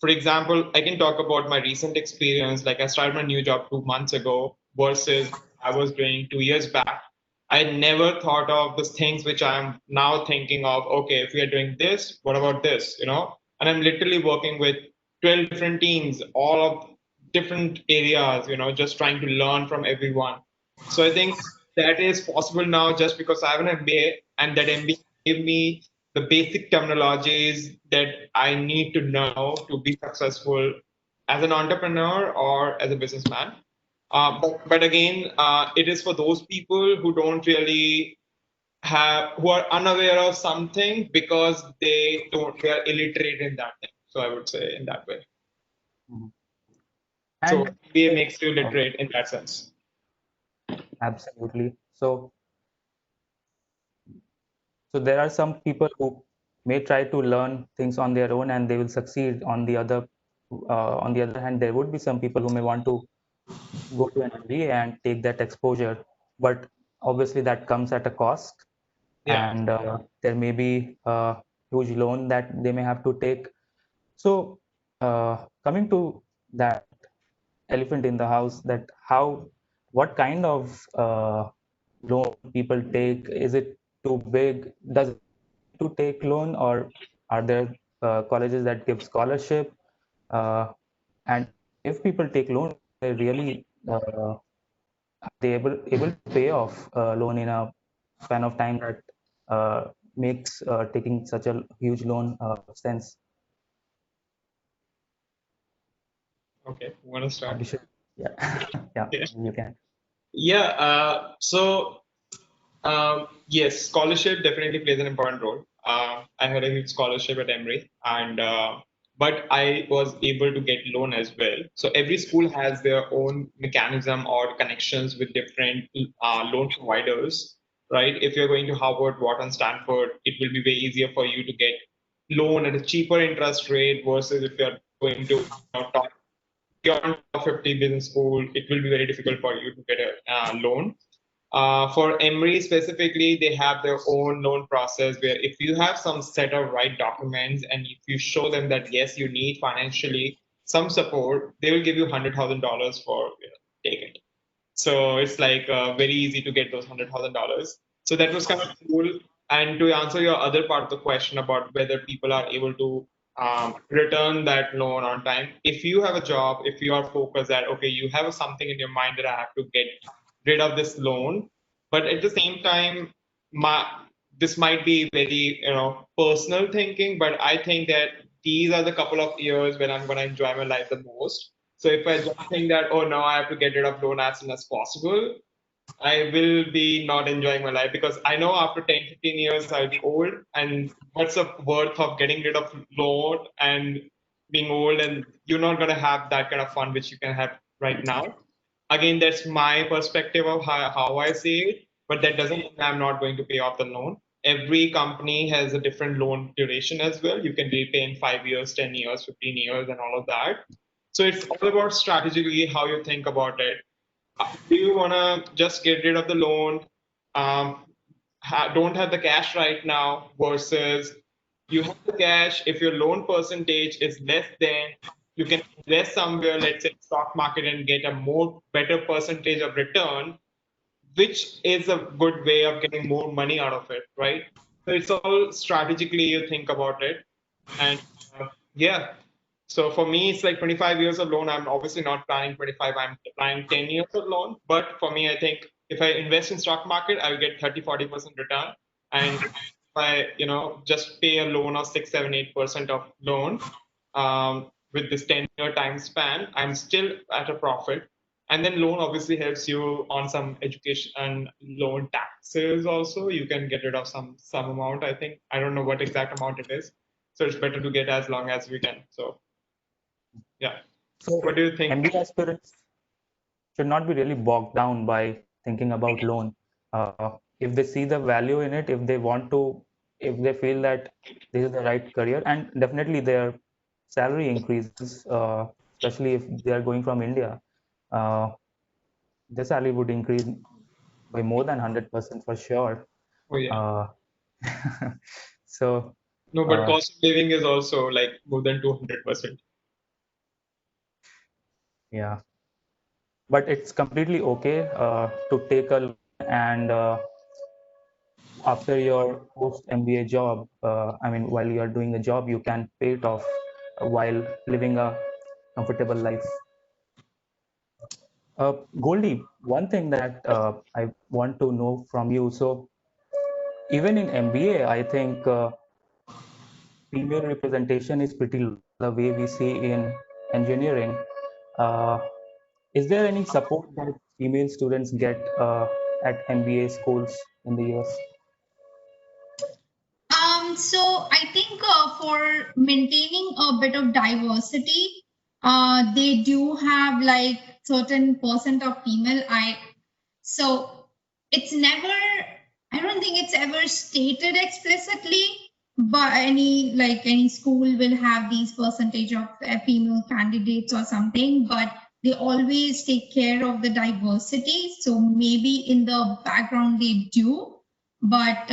For example, I can talk about my recent experience. Like I started my new job 2 months ago versus I was doing 2 years back. I never thought of the things which I'm now thinking of. Okay, if we are doing this, what about this? And I'm literally working with 12 different teams, all of different areas, just trying to learn from everyone. So I think that is possible now just because I have an MBA, and that MBA gave me the basic terminologies that I need to know to be successful as an entrepreneur or as a businessman. But again, it is for those people who don't really who are unaware of something because they are illiterate in that thing. So I would say in that way. Mhm. So And MBA makes you literate in that sense. absolutely. So there are some people who may try to learn things on their own and they will succeed. On the other hand, there would be some people who may want to go to an MBA and take that exposure, but obviously that comes at a cost, Yeah. and there may be a huge loan that they may have to take. So coming to that elephant in the house, that what kind of loan people take? Is it too big? Does it to take loan, or are there colleges that give scholarship? And if people take loan, they really are they able to pay off loan in a span of time that makes taking such a huge loan sense? Okay. Want to start? Abhishek? Yeah, yeah, Yeah. you can. Yeah. Yes, scholarship definitely plays an important role. I had a huge scholarship at Emory, and but I was able to get loan as well. So every school has their own mechanism or connections with different loan providers, right? If you're going to Harvard, Wharton, Stanford, it will be way easier for you to get loan at a cheaper interest rate versus if you're going to top beyond top 50 business school, it will be very difficult for you to get a loan. For Emory specifically, they have their own loan process where if you have some set of right documents and if you show them that yes, you need financially some support, they will give you $100,000 for take it. So it's like very easy to get those $100,000. So that was kind of cool. And to answer your other part of the question about whether people are able to return that loan on time, if you have a job, if you are focused that okay, you have something in your mind that I have to get rid of this loan, but at the same time, my this might be very personal thinking, but I think that these are the couple of years when I'm going to enjoy my life the most. So if I just think that, oh, now I have to get rid of loan as soon as possible, I will be not enjoying my life because I know after 10, 15 years I'll be old. And what's the worth of getting rid of loan and being old and you're not going to have that kind of fun which you can have right now. Again, that's my perspective of how I see it, but that doesn't mean I'm not going to pay off the loan. Every company has a different loan duration as well. You can repay in 5 years, 10 years, 15 years, and all of that. So it's all about strategically how you think about it. Do you want to just get rid of the loan, um, don't have the cash right now versus you have the cash. If your loan percentage is less than, you can invest somewhere, let's say stock market, and get a more better percentage of return, which is a good way of getting more money out of it, right? So it's all strategically you think about it. And yeah, so for me, it's like 25 years of loan. I'm obviously not planning 25, I'm planning 10 years of loan. But for me, I think if I invest in stock market, I'll get 30, 40% return. And if I, just pay a loan of 6, 7, 8% of loan with this 10-year time span, I'm still at a profit. And then loan obviously helps you on some education and loan taxes also. You can get rid of some amount, I think. I don't know what exact amount it is. So it's better to get as long as we can. So yeah. So What do you think? MBA aspirants should not be really bogged down by thinking about loan. If they see the value in it, if they feel that this is the right career, and definitely their salary increases, especially if they are going from India, uh, the salary would increase by more than 100% for sure. Oh yeah. Uh, so No, but uh, cost of living is also like more than 200%. yeah, but it's completely okay to take a loan, and after your post MBA job, I mean, while you are doing a job, you can pay it off while living a comfortable life. Goldie, one thing that I want to know from you. So, even in MBA, I think female representation is pretty low, the way we see in engineering. Uh, is there any support that female students get at MBA schools in the US? So I think for maintaining a bit of diversity, they do have like certain percent of female. So it's never, I don't think it's ever stated explicitly, but any school will have these percentage of female candidates or something, but they always take care of the diversity. So maybe in the background they do, but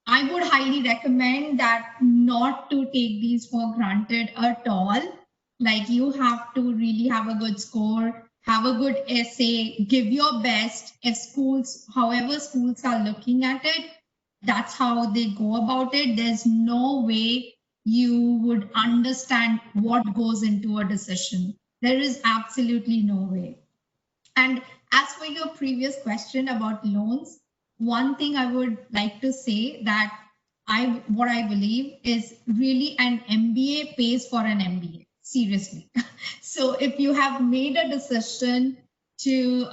I would highly recommend that not to take these for granted at all. Like you have to really have a good score, have a good essay, give your best. If schools, however schools are looking at it, that's how they go about it. There's no way you would understand what goes into a decision. There is absolutely no way. And as for your previous question about loans, one thing I would like to say that what I believe is really an MBA pays for an MBA. Seriously. So if you have made a decision to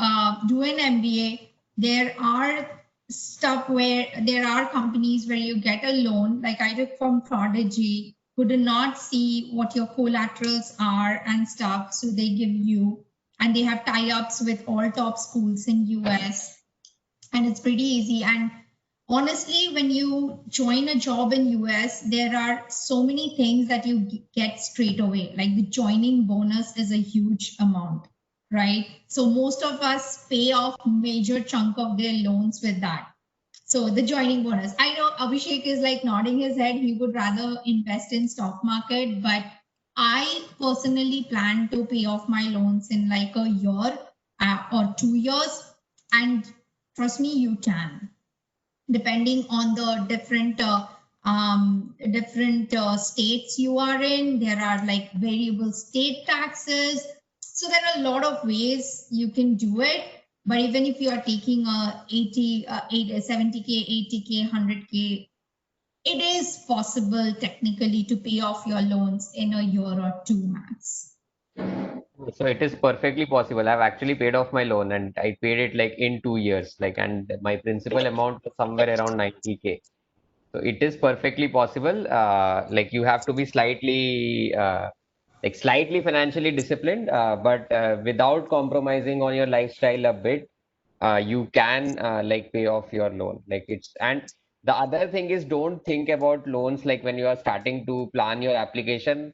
do an MBA, there are companies where you get a loan, like I took from Prodigy, who do not see what your collaterals are and stuff. So they give you, and they have tie-ups with all top schools in US, and it's pretty easy. And honestly, when you join a job in US, there are so many things that you get straight away. Like the joining bonus is a huge amount, right? So most of us pay off major chunk of their loans with that. So the joining bonus, I know Abhishek is like nodding his head. He would rather invest in stock market, but I personally plan to pay off my loans in like a year or 2 years. And trust me, you can, depending on the different states you are in. There are like variable state taxes. So there are a lot of ways you can do it. But even if you are taking a 70K, 80K, 100K, it is possible technically to pay off your loans in a year or two max. So it is perfectly possible. I've actually paid off my loan and I paid it like in 2 years, like, and my principal amount was somewhere around 90K. So it is perfectly possible. Like you have to be slightly financially disciplined, but without compromising on your lifestyle a bit, you can like pay off your loan. Like it's, and the other thing is, don't think about loans like when you are starting to plan your application.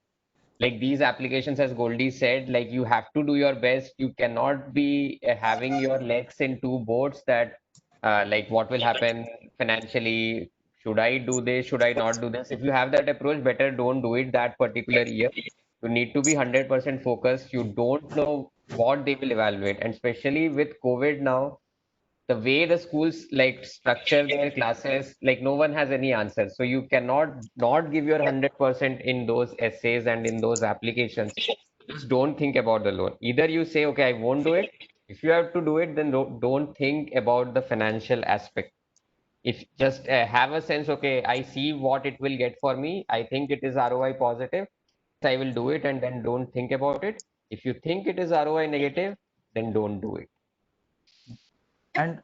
Like these applications, as Goldie said, like you have to do your best. You cannot be having your legs in two boats that like what will happen financially. Should I do this? Should I not do this? If you have that approach, better don't do it that particular year. You need to be 100% focused. You don't know what they will evaluate. And especially with COVID now, the way the schools like structure their classes, like no one has any answers. So you cannot not give your 100% in those essays and in those applications. Just don't think about the loan. Either you say, okay, I won't do it. If you have to do it, then don't think about the financial aspect. If just have a sense, okay, I see what it will get for me. I think it is ROI positive. I will do it, and then don't think about it. If you think it is ROI negative, then don't do it. And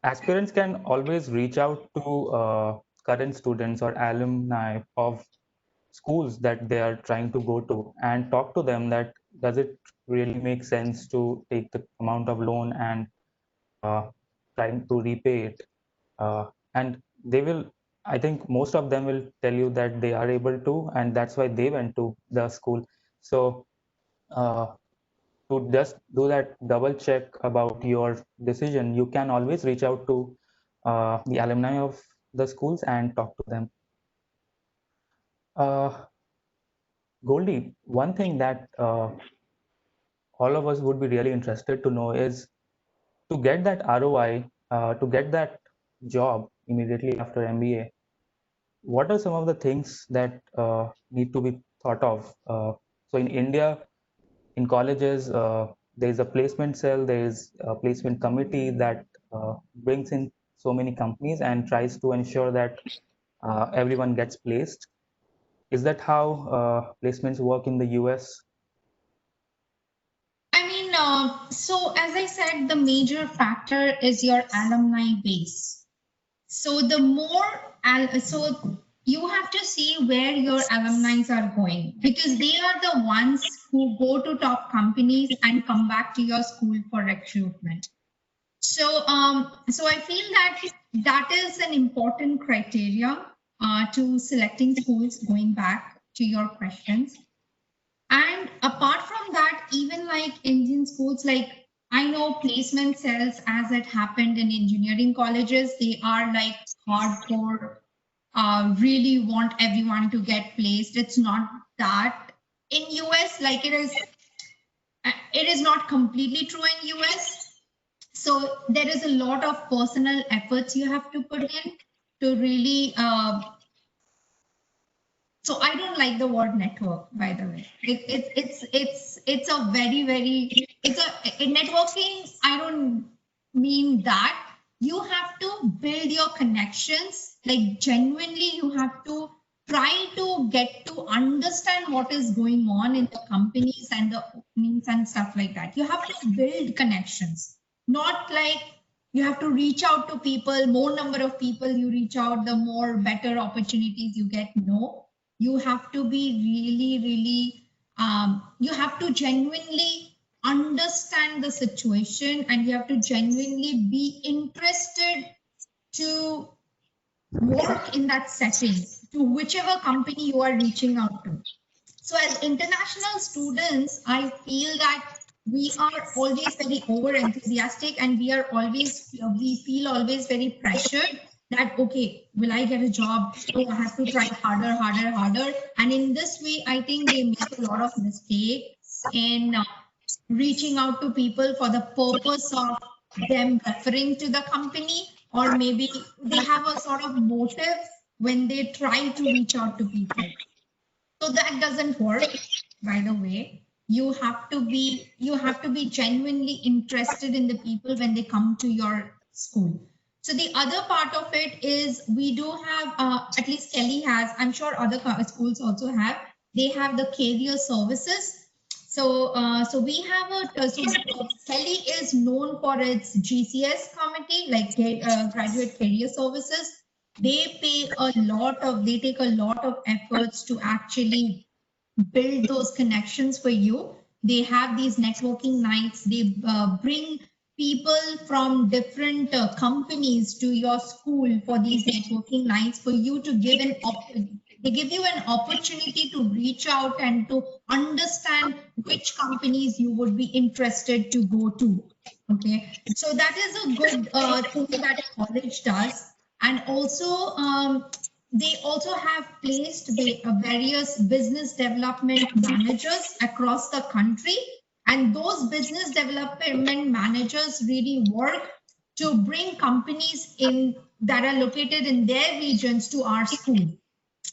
aspirants can always reach out to current students or alumni of schools that they are trying to go to and talk to them that does it really make sense to take the amount of loan and trying to repay it. And they will, I think most of them will tell you that they are able to, and that's why they went to the school. So to just do that double check about your decision, you can always reach out to the alumni of the schools and talk to them. Goldie, one thing that all of us would be really interested to know is to get that ROI, to get that job immediately after MBA, what are some of the things that need to be thought of? So in India, in colleges, there is a placement cell, there is a placement committee that brings in so many companies and tries to ensure that everyone gets placed. Is that how placements work in the US? I mean, so as I said, the major factor is your alumni base. So the more, so you have to see where your alumni are going, because they are the ones who go to top companies and come back to your school for recruitment. So, so I feel that that is an important criteria to selecting schools, going back to your questions. And apart from that, even like Indian schools, like I know placement cells as it happened in engineering colleges, they are like hardcore, really want everyone to get placed. It's not that in US, like it is not completely true in US. So there is a lot of personal efforts you have to put in to really so I don't like the word network, by the way. It's a very it's a in networking. I don't mean that. You have to build your connections. Like genuinely, you have to try to get to understand what is going on in the companies and the openings and stuff like that. You have to build connections, not like you have to reach out to people. More number of people you reach out, the more better opportunities you get. No, you have to be really you have to genuinely understand the situation, and you have to genuinely be interested to work in that setting, to whichever company you are reaching out to. So as international students, I feel that we are always very over enthusiastic, and we feel always very pressured that, okay, will I get a job? Oh, I have to try harder. And in this way, I think they make a lot of mistakes in reaching out to people for the purpose of them referring to the company, or maybe they have a sort of motive when they try to reach out to people. So that doesn't work, by the way. You have to be genuinely interested in the people when they come to your school. So the other part of it is we do have, at least Kelley has, I'm sure other schools also have, they have the career services. So, so we have so Kelley is known for its GCS committee, like graduate career services. They take a lot of efforts to actually build those connections for you. They have these networking nights. They bring people from different companies to your school for these networking nights for you to give they give you an opportunity to reach out and to understand which companies you would be interested to go to. Okay, so that is a good thing that college does. And also they also have placed the various business development managers across the country, and those business development managers really work to bring companies in that are located in their regions to our school.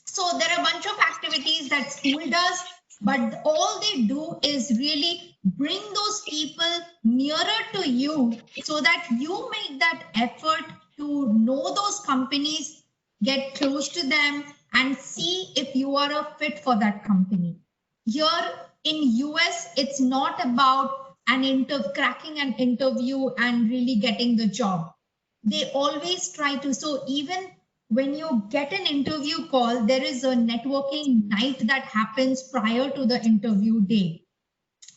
So there are a bunch of activities that school does, but all they do is really bring those people nearer to you so that you make that effort to know those companies, get close to them, and see if you are a fit for that company. Here in US, it's not about cracking an interview and really getting the job. They always try to, so even when you get an interview call, there is a networking night that happens prior to the interview day,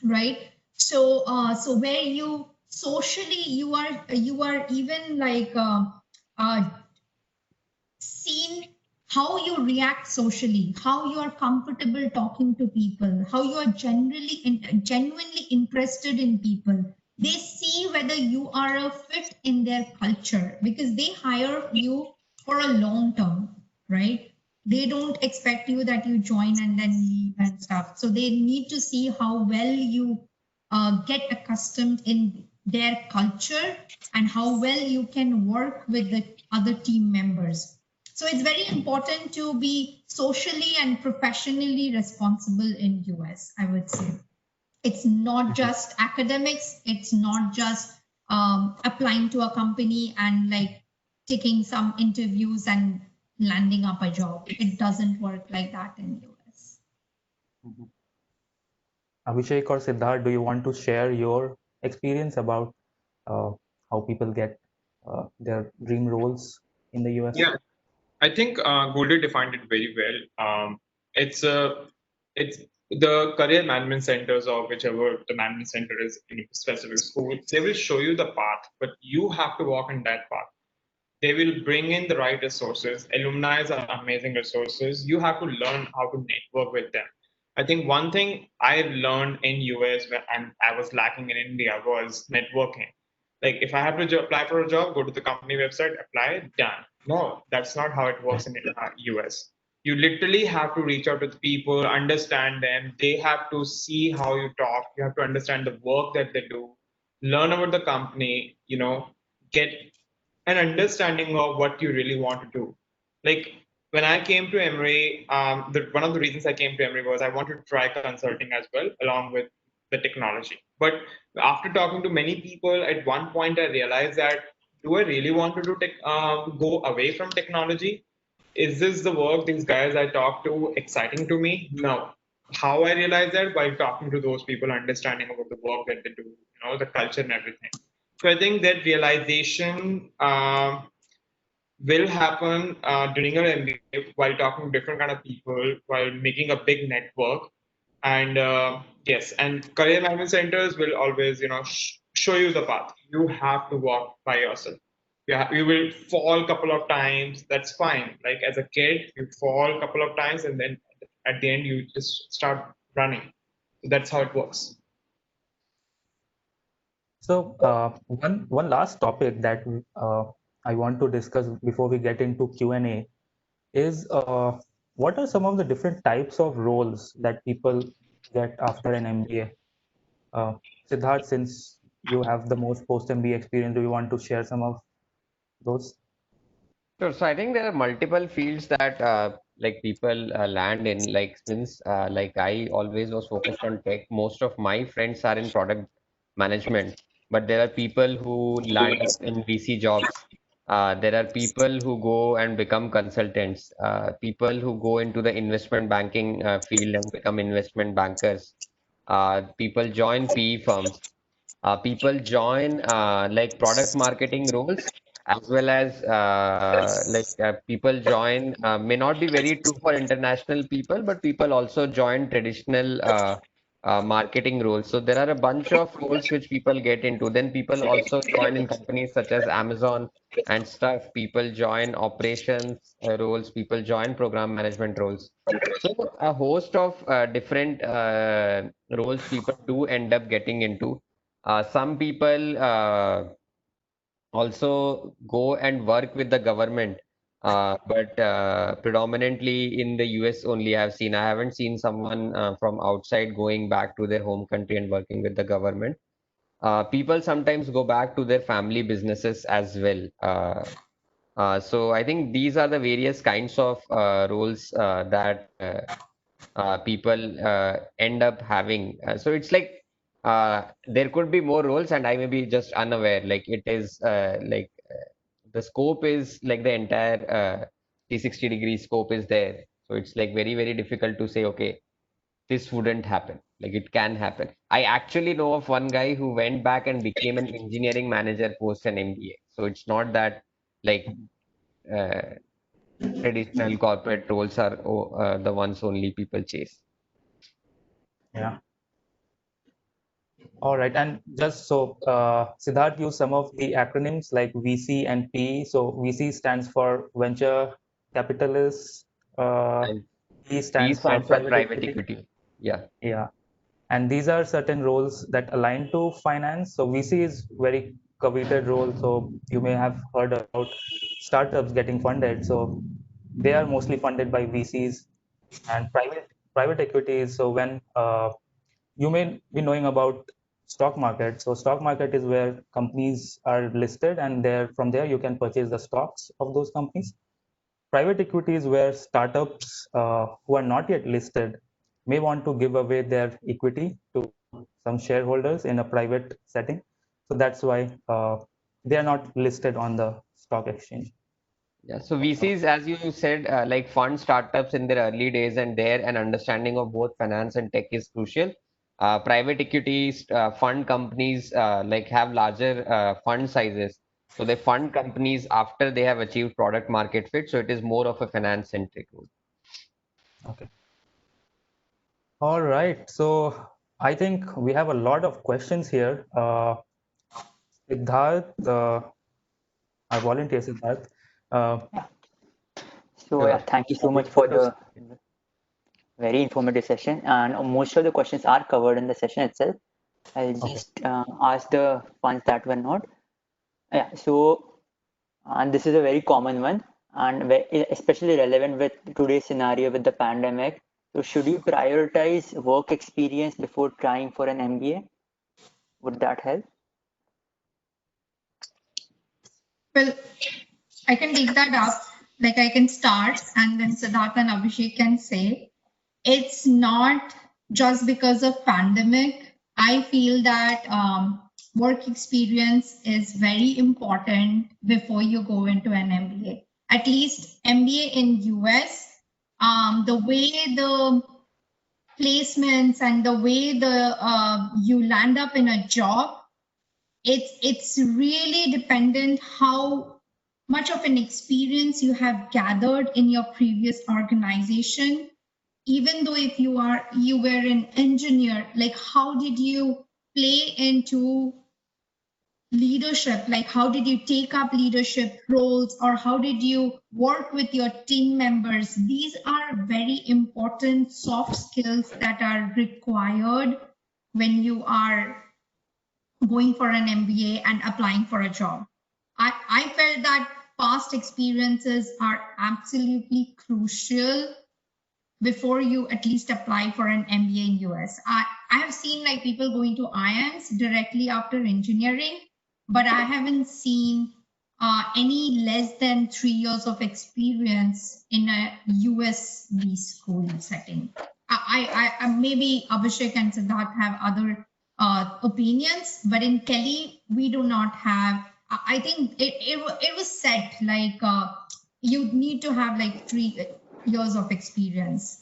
right? So so where you socially you are even like seen how you react socially, how you are comfortable talking to people, how you are genuinely interested in people. They see whether you are a fit in their culture, because they hire you for a long term, right? They don't expect you that you join and then leave and stuff. So they need to see how well you get accustomed in their culture and how well you can work with the other team members. So it's very important to be socially and professionally responsible in US, I would say. It's not just academics. It's not just applying to a company and like taking some interviews and landing up a job. It doesn't work like that in US. Abhishek or Siddharth, do you want to share your experience about how people get their dream roles in the US? Yeah, I think Goldie defined it very well. It's the career management centers or whichever the management center is in a specific school. They will show you the path, but you have to walk in that path. They will bring in the right resources. Alumni are amazing resources. You have to learn how to network with them. I think one thing I learned in US when I was lacking in India was networking. Like if I have to apply for a job, go to the company website, apply, done. No, that's not how it works in US. You literally have to reach out to the people, understand them. They have to see how you talk. You have to understand the work that they do, learn about the company, get an understanding of what you really want to do. Like when I came to Emory, one of the reasons I came to Emory was I wanted to try consulting as well, along with the technology. But after talking to many people, at one point I realized that do I really want to go away from technology? Is this the work these guys I talk to exciting to me? No. How I realized that by talking to those people, understanding about the work that they do, the culture and everything. So I think that realization will happen during your MBA while talking to different kind of people, while making a big network. And yes, and career management centers will always, show you the path. You have to walk by yourself. You will fall a couple of times. That's fine. Like as a kid, you fall a couple of times, and then at the end, you just start running. So that's how it works. So one last topic that I want to discuss before we get into Q&A is what are some of the different types of roles that people get after an MBA? Siddharth, since you have the most post-MBA experience, do you want to share some of those? Sure. So I think there are multiple fields that like people land in. Like since like I always was focused on tech, most of my friends are in product management. But there are people who land up in VC jobs. There are people who go and become consultants. People who go into the investment banking field and become investment bankers. People join PE firms. People join like product marketing roles as well as people join may not be very true for international people, but people also join traditional marketing roles. So there are a bunch of roles which people get into. Then people also join in companies such as Amazon and stuff. People join operations roles. People join program management roles. So a host of different roles people do end up getting into. Some people also go and work with the government, but predominantly in the US only I've seen. I haven't seen someone from outside going back to their home country and working with the government. People sometimes go back to their family businesses as well. So I think these are the various kinds of roles that people end up having. So it's like there could be more roles, and I may be just unaware. Like it is the scope is like the entire 360-degree scope is there. So it's like very, very difficult to say, okay, this wouldn't happen. Like it can happen. I actually know of one guy who went back and became an engineering manager post an MBA. So it's not that like uh, traditional corporate roles are the ones only people chase. Yeah. All right. And just so Siddharth used some of the acronyms like VC and PE. So VC stands for venture capitalists. And P P stands for stands for private private equity. equity. Yeah. Yeah. And these are certain roles that align to finance. So VC is very coveted role. So you may have heard about startups getting funded. So they are mostly funded by VCs and private equities. So when you may be knowing about stock market. So stock market is where companies are listed, and there from there you can purchase the stocks of those companies. Private equity is where startups who are not yet listed may want to give away their equity to some shareholders in a private setting. So that's why they are not listed on the stock exchange. Yeah. So VCs, as you said, like fund startups in their early days, and there an understanding of both finance and tech is crucial. Private equities, fund companies like have larger fund sizes. So they fund companies after they have achieved product market fit. So it is more of a finance centric role. Okay. All right. So I think we have a lot of questions here. Siddharth, our volunteer Siddharth. Uh, So yeah, thank you so much for the very informative session. And most of the questions are covered in the session itself. I'll Okay. just ask the ones that were not. Yeah, so and this is a very common one and especially relevant with today's scenario with the pandemic. So should you prioritize work experience before trying for an MBA? Would that help? Well, I can take that up. Like I can start and then Siddharth and Abhishek can say. It's not just because of pandemic. I feel that work experience is very important before you go into an MBA. At least MBA in US, the way the placements and the way the you land up in a job, it's really dependent how much of an experience you have gathered in your previous organization. Even though if you were an engineer, like how did you play into leadership? Like how did you take up leadership roles, or how did you work with your team members? These are very important soft skills that are required when you are going for an MBA and applying for a job. I felt that past experiences are absolutely crucial before you at least apply for an MBA in US. I have seen like people going to IIMs directly after engineering, but I haven't seen any less than 3 years of experience in a USB school setting. I maybe Abhishek and Siddharth have other opinions, but in Kelley, we do not have. I think it was set like you need to have like 3 years of experience.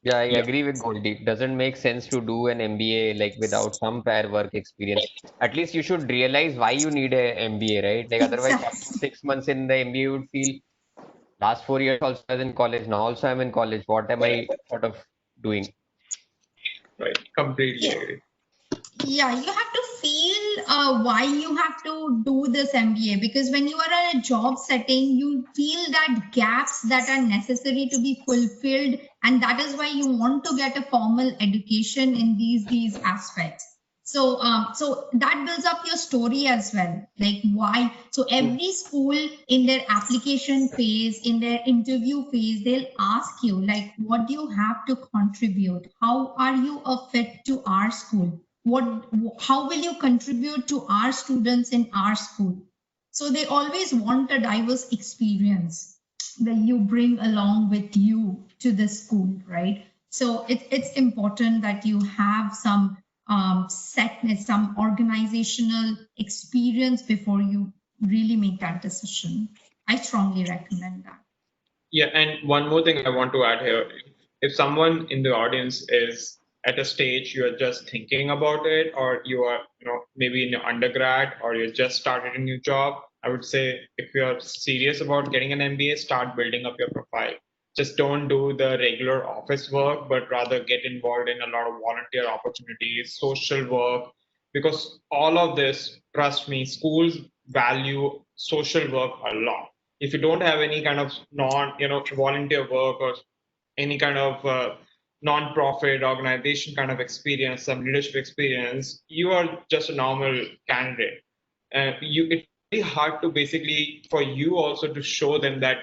Yeah, I agree with Goldie. It doesn't make sense to do an MBA like without some prior work experience. At least you should realize why you need a MBA, right? Like otherwise, after 6 months in the MBA, you would feel last 4 years also I was in college. Now also I'm in college. What am I sort of doing? Right. Completely agree. Yeah, you have to feel why you have to do this MBA, because when you are in a job setting, you feel that gaps that are necessary to be fulfilled, and that is why you want to get a formal education in these aspects. So so that builds up your story as well, like why. So every school in their application phase, in their interview phase, they'll ask you like, what do you have to contribute? How are you a fit to our school? How will you contribute to our students in our school? So they always want a diverse experience that you bring along with you to the school, right? So it's important that you have some setness, some organizational experience before you really make that decision. I strongly recommend that. Yeah, and one more thing I want to add here. If someone in the audience is at a stage you are just thinking about it, or you are, maybe in your undergrad, or you just started a new job, I would say if you're serious about getting an MBA, start building up your profile. Just don't do the regular office work, but rather get involved in a lot of volunteer opportunities, social work, because all of this, trust me, schools value social work a lot. If you don't have any kind of volunteer work, or any kind of non-profit organization kind of experience, some leadership experience, you are just a normal candidate. And it's very hard to basically for you also to show them that,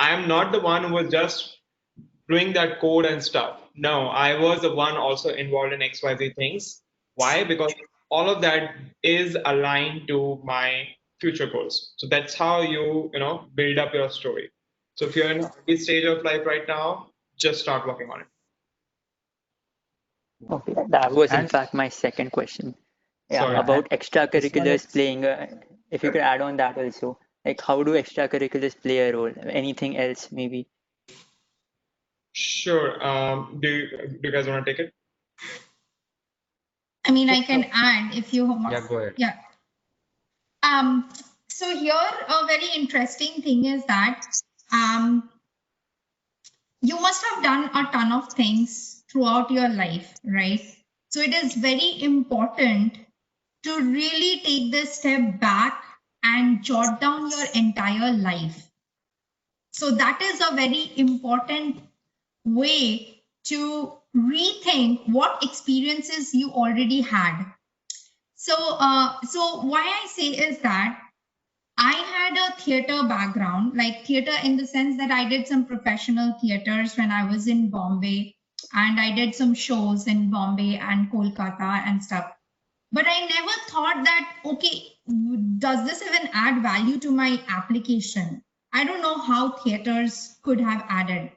I am not the one who was just doing that code and stuff. No, I was the one also involved in XYZ things. Why? Because all of that is aligned to my future goals. So that's how you build up your story. So if you're in a early stage of life right now, just start working on it. Okay, that was in And fact my second question. Yeah, Sorry. about this one extracurriculars is playing. If you could add on that also, like how do extracurriculars play a role? Anything else maybe? Sure. Do you guys want to take it? I mean, I can add if you want. Yeah, go ahead. Yeah. So here a very interesting thing is that you must have done a ton of things throughout your life, right? So it is very important to really take this step back and jot down your entire life. So that is a very important way to rethink what experiences you already had. So, so why I say is that I had a theater background, like theater in the sense that I did some professional theaters when I was in Bombay, and I did some shows in Bombay and Kolkata and stuff. But I never thought that, okay, does this even add value to my application? I don't know how theaters could have added,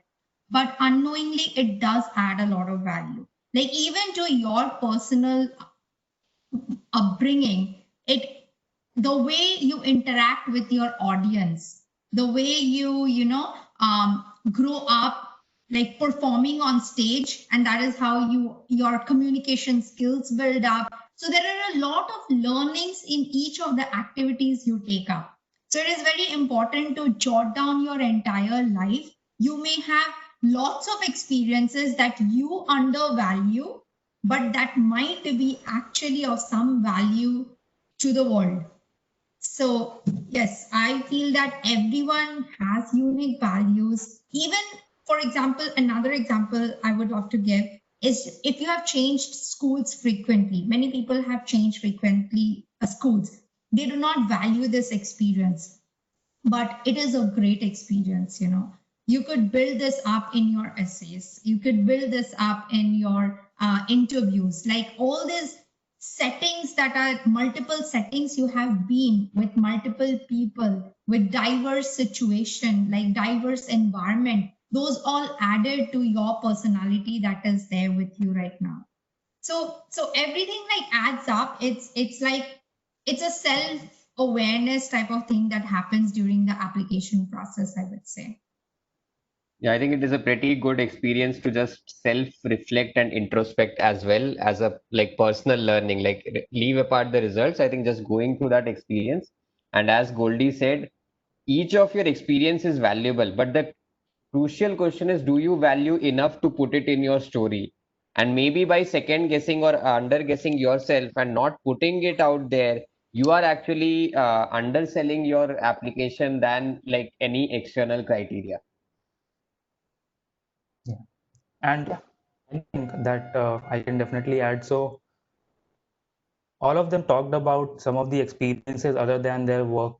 but unknowingly it does add a lot of value. Like even to your personal upbringing, the way you interact with your audience, the way you grow up like performing on stage, and that is how your communication skills build up. So there are a lot of learnings in each of the activities you take up. So it is very important to jot down your entire life. You may have lots of experiences that you undervalue, but that might be actually of some value to the world. So yes, I feel that everyone has unique values. Even, for example, another example I would love to give is if you have changed schools frequently. Many people have changed frequently schools. They do not value this experience, but it is a great experience. You could build this up in your essays. You could build this up in your interviews, like all these settings that are multiple settings you have been with multiple people with diverse situation, like diverse environment. Those all added to your personality that is there with you right now. So everything like adds up. It's like it's a self-awareness type of thing that happens during the application process, I would say. Yeah, I think it is a pretty good experience to just self-reflect and introspect as well as a like personal learning, like leave apart the results. I think just going through that experience. And as Goldie said, each of your experience is valuable, but the crucial question is, do you value enough to put it in your story? And maybe by second guessing or under guessing yourself and not putting it out there, you are actually underselling your application than like any external criteria. Yeah. And I think that I can definitely add. So all of them talked about some of the experiences other than their work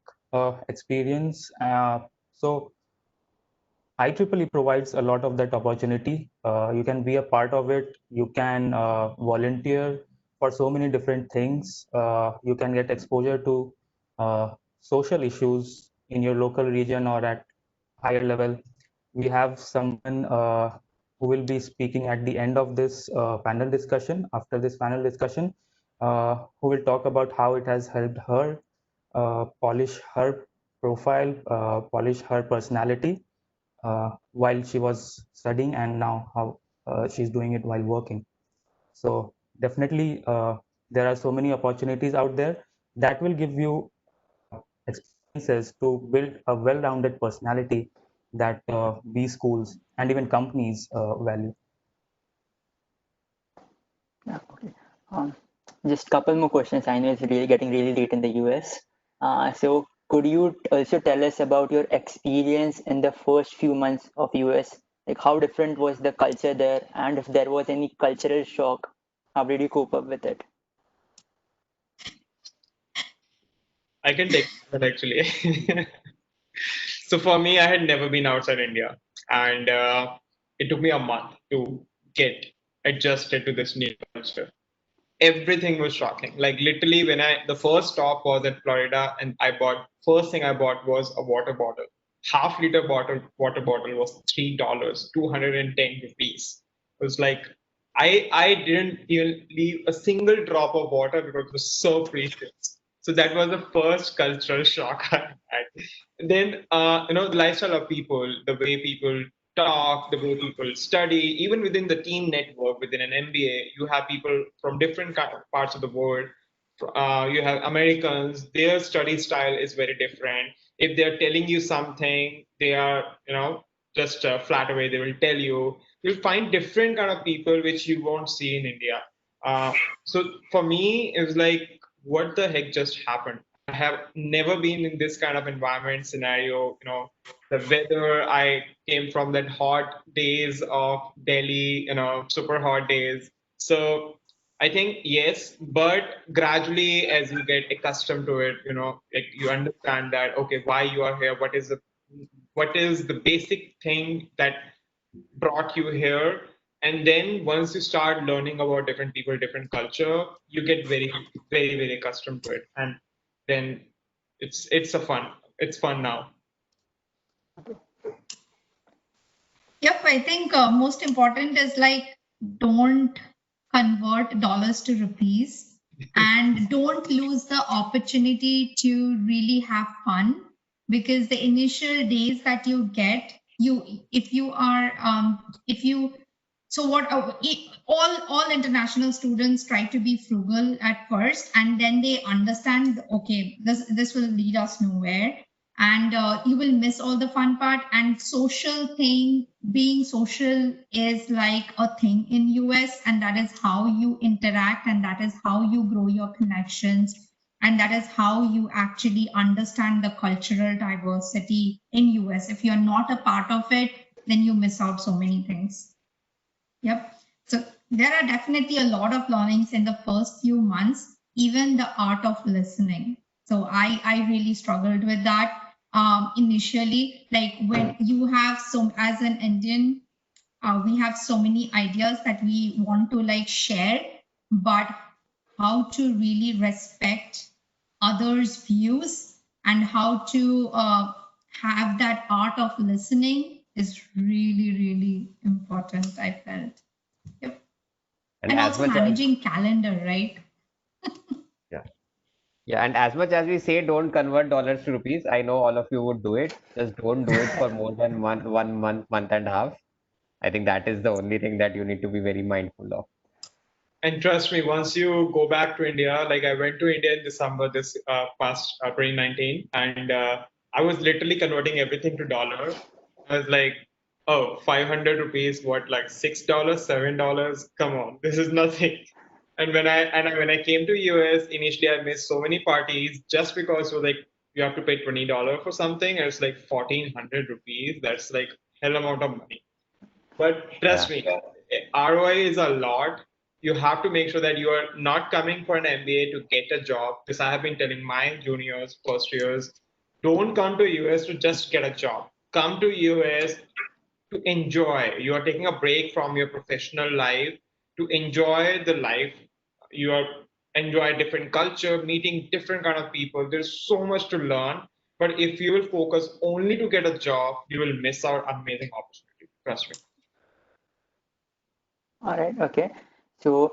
experience. So IEEE provides a lot of that opportunity. You can be a part of it. You can volunteer for so many different things. You can get exposure to social issues in your local region or at higher level. We have someone who will be speaking at the end of this panel discussion, after this panel discussion, who will talk about how it has helped her polish her profile, polish her personality while she was studying, and now how she's doing it while working. So definitely there are so many opportunities out there that will give you experiences to build a well-rounded personality that these schools and even companies value. Yeah, okay. Just couple more questions. I know it's really getting really late in the US. So could you also tell us about your experience in the first few months of US? Like how different was the culture there, and if there was any cultural shock, how did you cope up with it? I can take that actually. So for me, I had never been outside India, and it took me a month to get adjusted to this new culture. Everything was shocking. Like literally, the first stop was at Florida, and first thing I bought was a water bottle. Half-liter water bottle was $3, 210 rupees. It was like I didn't even leave a single drop of water because it was so precious. So that was the first cultural shock I had. And then the lifestyle of people, the way people talk, the way people study, even within the team network, within an MBA, you have people from different parts of the world. You have Americans, their study style is very different. If they're telling you something, they are, just flat away, they will tell you. You'll find different kind of people which you won't see in India. So for me, it was like, what the heck just happened? I have never been in this kind of environment scenario. The weather, I came from that hot days of Delhi, super hot days. So I think yes, but gradually as you get accustomed to it, like you understand that, okay, why you are here, what is the basic thing that brought you here. And then once you start learning about different people, different culture, you get very, very, very accustomed to it. And then it's fun now. Yep, I think most important is like don't convert dollars to rupees and don't lose the opportunity to really have fun, because the initial days that you get, if you are if you so what all international students try to be frugal at first, and then they understand, okay, this will lead us nowhere, and you will miss all the fun part. And social thing, being social is like a thing in US, and that is how you interact, and that is how you grow your connections, and that is how you actually understand the cultural diversity in US. If you're not a part of it, then you miss out so many things. Yep. So there are definitely a lot of learnings in the first few months, even the art of listening. So I really struggled with that initially. Like when you have as an Indian, we have so many ideas that we want to like share, but how to really respect others' views and how to have that art of listening is really, really important, I felt. Yep. And And as also much as managing calendar, right? yeah, and as much as we say don't convert dollars to rupees, I know all of you would do it. Just don't do it for more than one month, month and a half. I think that is the only thing that you need to be very mindful of. And trust me, once you go back to India, like I went to India in December this past 2019, and I was literally converting everything to dollar. I was like, oh, 500 rupees, what, like $6, $7? Come on, this is nothing. And when I came to US, initially I missed so many parties just because it was like you have to pay $20 for something, and it's like 1,400 rupees. That's like hell amount of money. But Yeah. trust me, ROI is a lot. You have to make sure that you are not coming for an MBA to get a job. This I have been telling my juniors, first years, don't come to US to just get a job. Come to US to enjoy. You are taking a break from your professional life to enjoy the life. You are enjoy different culture, meeting different kind of people. There's so much to learn. But if you will focus only to get a job, you will miss out amazing opportunity. Trust me. All right, okay. So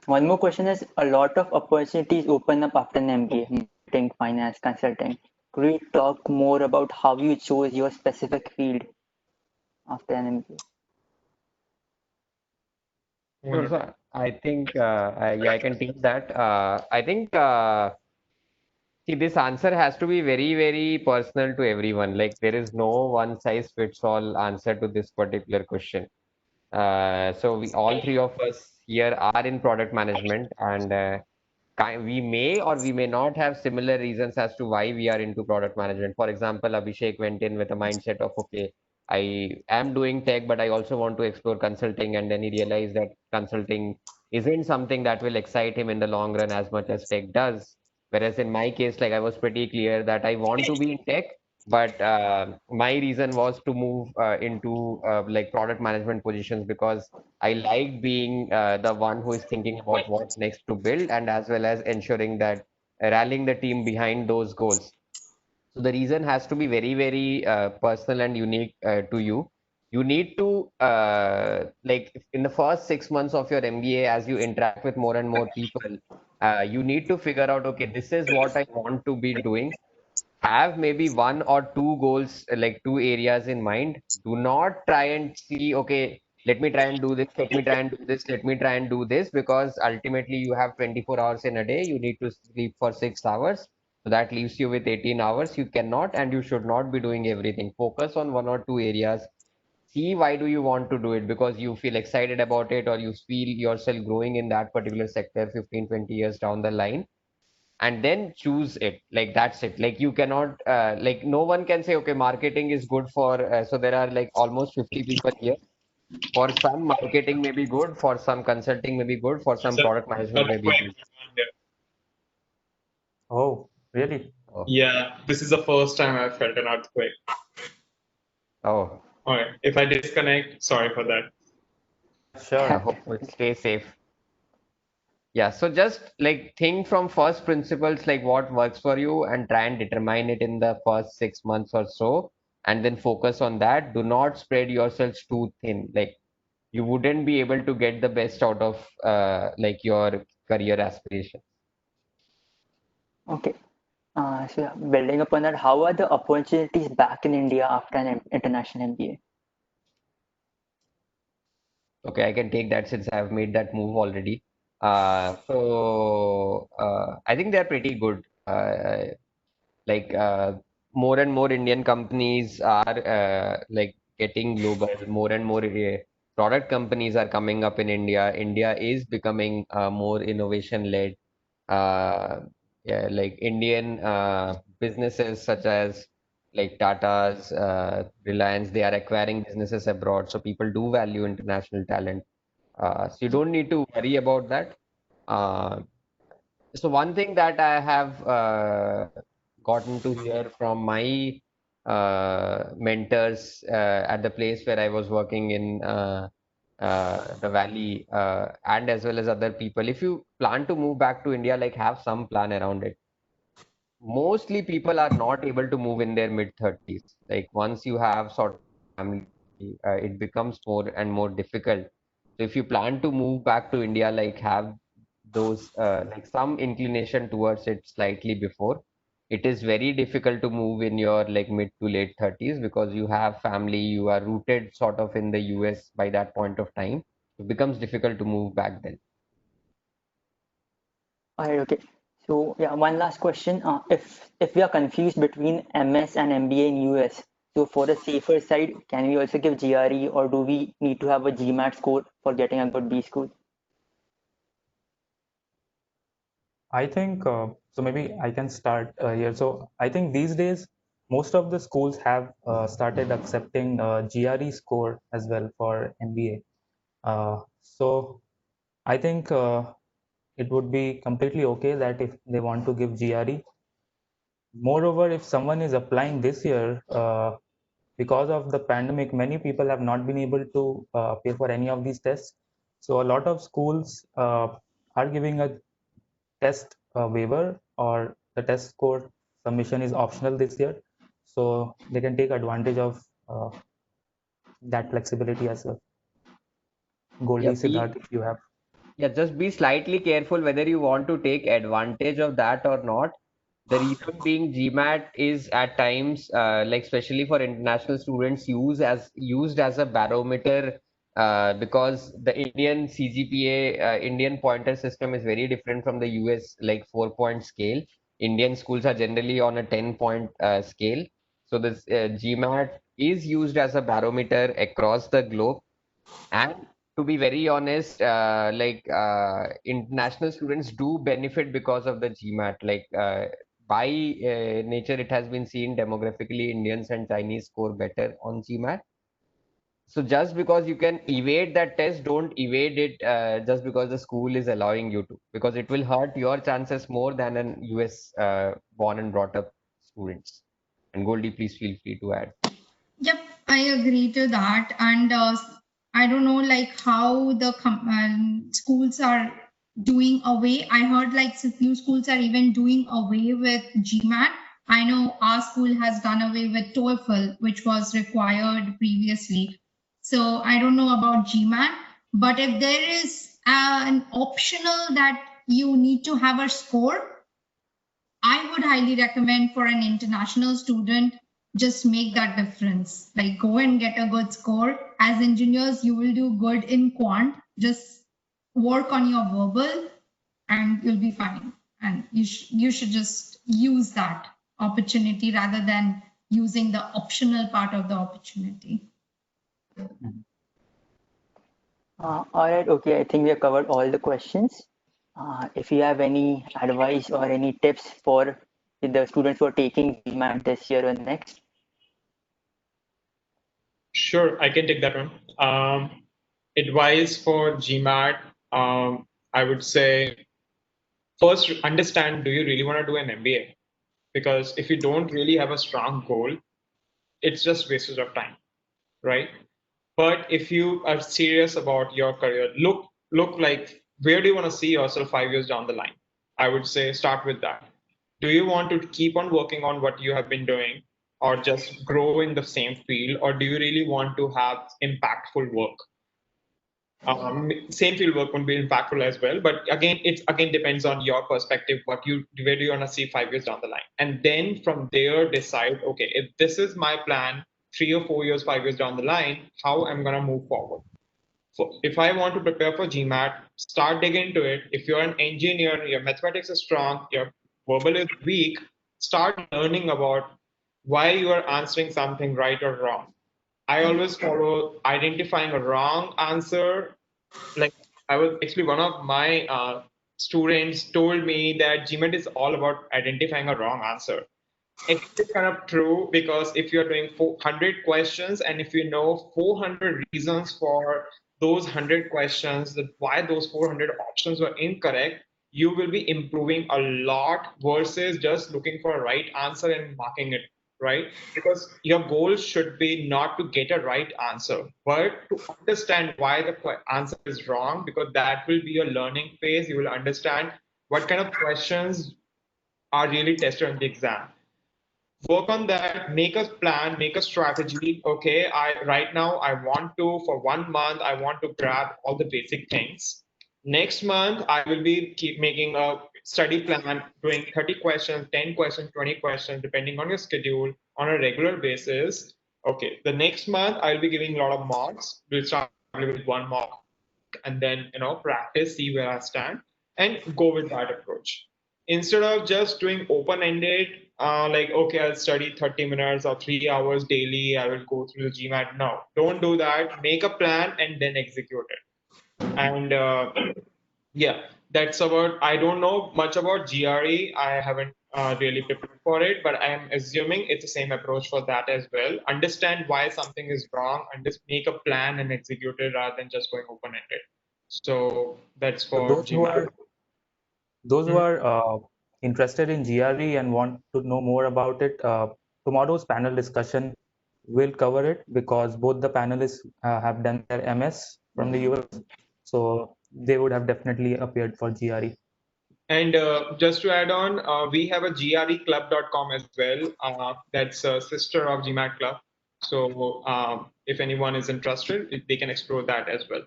one more question is, a lot of opportunities open up after an MBA, marketing, finance, consulting. Could you talk more about how you chose your specific field after an MBA? Sure. So I think yeah, I can take that. I think see, this answer has to be very, very personal to everyone. Like there is no one size fits all answer to this particular question. So we all three of us here are in product management, and we may or we may not have similar reasons as to why we are into product management. For example, Abhishek went in with a mindset of, okay, I am doing tech, but I also want to explore consulting, and then he realized that consulting isn't something that will excite him in the long run as much as tech does. Whereas in my case, like I was pretty clear that I want to be in tech, but my reason was to move into like product management positions because I like being the one who is thinking about what next to build, and as well as ensuring that rallying the team behind those goals. So the reason has to be very, very personal and unique to you. You need to like in the first 6 months of your MBA, as you interact with more and more people, you need to figure out, okay, this is what I want to be doing. have maybe one or two goals, like two areas in mind. Do not try and see, okay, let me try and do this, let me try and do this, let me try and do this, because ultimately you have 24 hours in a day. You need to sleep for 6 hours. So that leaves you with 18 hours. You cannot and you should not be doing everything. Focus on one or two areas. See why do you want to do it, because you feel excited about it or you feel yourself growing in that particular sector 15, 20 years down the line, and then choose it. Like that's it. Like you cannot like no one can say okay, marketing is good for so there are like almost 50 people here. For some marketing may be good, for some consulting may be good, for some So, product management may be earthquake. good. Oh, really? Oh, Yeah, this is the first time I felt an earthquake. oh, Okay, if I disconnect, sorry for that. I Sure. hope you stay safe. Yeah, so just like think from first principles, like what works for you, and try and determine it in the first 6 months or so, and then focus on that. Do not spread yourselves too thin. Like you wouldn't be able to get the best out of like your career aspiration. Okay. So yeah, building upon that, how are the opportunities back in India after an international MBA? Okay, I can take that since I've made that move already. I think they're pretty good. Like more and more Indian companies are like getting global. More and more product companies are coming up in India. India is becoming more innovation led. Yeah, like Indian businesses such as like Tata's, Reliance, they are acquiring businesses abroad. So people do value international talent. So you don't need to worry about that. Uh, so one thing that I have gotten to hear from my mentors at the place where I was working in the valley, and as well as other people, if you plan to move back to India, like have some plan around it. Mostly people are not able to move in their mid 30s. Like once you have sort of family, it becomes more and more difficult. So if you plan to move back to India, like have those like some inclination towards it slightly before. It is very difficult to move in your like mid to late 30s because you have family, you are rooted sort of in the US by that point of time. It becomes difficult to move back then. All right, okay. So yeah, one last question. If we are confused between MS and MBA in US, so for the safer side, can we also give GRE or do we need to have a GMAT score for getting a good B school? I think so. Maybe I can start here. So I think these days most of the schools have started accepting GRE score as well for MBA. So I think it would be completely okay that if they want to give GRE. Moreover, if someone is applying this year, because of the pandemic, many people have not been able to pay for any of these tests. So a lot of schools are giving a test waiver, or the test score submission is optional this year. So they can take advantage of that flexibility as well. Yeah, Goldie, be Siddharth, if you have. Yeah, just be slightly careful whether you want to take advantage of that or not. The reason being GMAT is at times, like especially for international students, used as a barometer because the Indian CGPA, Indian pointer system is very different from the US like 4-point scale. Indian schools are generally on a 10-point scale. So this GMAT is used as a barometer across the globe. And to be very honest, international students do benefit because of the GMAT. Like by nature, it has been seen demographically, Indians and Chinese score better on GMAT. So just because you can evade that test, don't evade it just because the school is allowing you to, because it will hurt your chances more than an US born and brought up students. And Goldie, please feel free to add. Yep, I agree to that. And I don't know like how the schools are doing away. I heard like a few schools are even doing away with GMAT. I know our school has done away with TOEFL, which was required previously. So I don't know about GMAT, but if there is an optional that you need to have a score, I would highly recommend for an international student, just make that difference. Like go and get a good score. As engineers, you will do good in quant. Just work on your verbal and you'll be fine. And you should just use that opportunity rather than using the optional part of the opportunity. All right, okay, I think we have covered all the questions. If you have any advice or any tips for the students who are taking GMAT this year or next. Sure, I can take that one. Advice for GMAT, I would say, first understand, do you really want to do an MBA? Because if you don't really have a strong goal, it's just wastage of time, right? But if you are serious about your career, look like, where do you want to see yourself 5 years down the line? I would say start with that. Do you want to keep on working on what you have been doing, or just grow in the same field, or do you really want to have impactful work? Same field work would be impactful as well, but again, it depends on your perspective. Where do you want to see 5 years down the line, and then from there decide, okay, if this is my plan, 3 or 4 years, 5 years down the line, how I'm gonna move forward. So if I want to prepare for GMAT, start digging into it. If you're an engineer, your mathematics is strong, your verbal is weak, start learning about why you are answering something right or wrong. I always follow identifying a wrong answer. Like, I was actually, one of my students told me that GMAT is all about identifying a wrong answer. It's kind of true, because if you're doing 400 questions and if you know 400 reasons for those 100 questions, that why those 400 options were incorrect, you will be improving a lot versus just looking for a right answer and marking it, right? Because your goal should be not to get a right answer, but to understand why the answer is wrong, because that will be your learning phase. You will understand what kind of questions are really tested on the exam. Work on that, make a plan, make a strategy. Okay, right now I want to, for 1 month, I want to grab all the basic things. Next month I will be keep making a study plan, doing 30 questions, 10 questions, 20 questions, depending on your schedule, on a regular basis. Okay, the next month I'll be giving a lot of mocks. We'll start with one mock, and then practice, see where I stand, and go with that approach. Instead of just doing open-ended, like, okay, I'll study 30 minutes or 3 hours daily, I will go through the GMAT. No, don't do that. Make a plan and then execute it. And yeah, that's about, I don't know much about GRE. I haven't really prepared for it, but I am assuming it's the same approach for that as well. Understand why something is wrong and just make a plan and execute it rather than just going open-ended. So that's for GMAT. Those who are interested in GRE and want to know more about it, tomorrow's panel discussion will cover it, because both the panelists have done their MS from the US, so they would have definitely appeared for GRE. And just to add on, we have a greclub.com as well. That's a sister of GMAT Club. So if anyone is interested, they can explore that as well.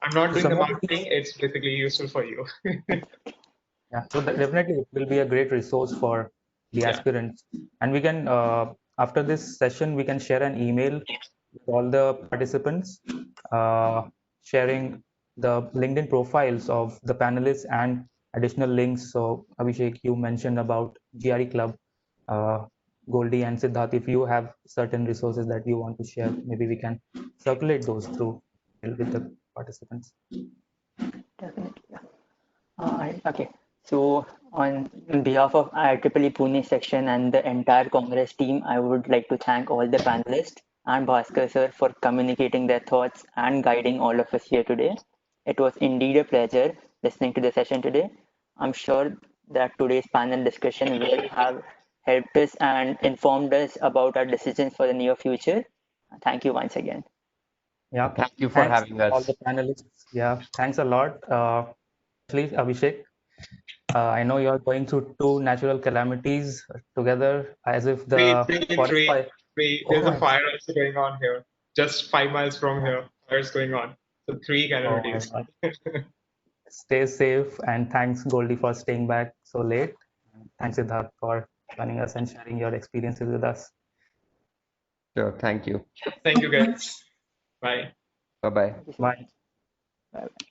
I'm not doing the marketing, it's basically useful for you. Yeah, so definitely it will be a great resource for the aspirants. And we can, after this session, we can share an email with all the participants, sharing the LinkedIn profiles of the panelists and additional links. So Abhishek, you mentioned about GRE Club, Goldie and Siddharth. If you have certain resources that you want to share, maybe we can circulate those through with the participants. Definitely, yeah. Okay, so on behalf of IEEE Pune section and the entire Congress team, I would like to thank all the panelists and Bhaskar sir for communicating their thoughts and guiding all of us here today. It was indeed a pleasure listening to the session today. I'm sure that today's panel discussion will have helped us and informed us about our decisions for the near future. Thank you once again. Yeah, thank you for having us. All the panelists. Yeah, thanks a lot. Please, Abhishek, I know you're going through 2 natural calamities together, as if the forest fire. There's a fire also going on here, just 5 miles from here. Fire's going on. So 3 calamities. Stay safe, and thanks, Goldie, for staying back so late. Thanks, Siddharth, for joining us and sharing your experiences with us. Sure. Thank you. Thank you, guys. Bye. Bye-bye. Thank you so Bye. much. Bye.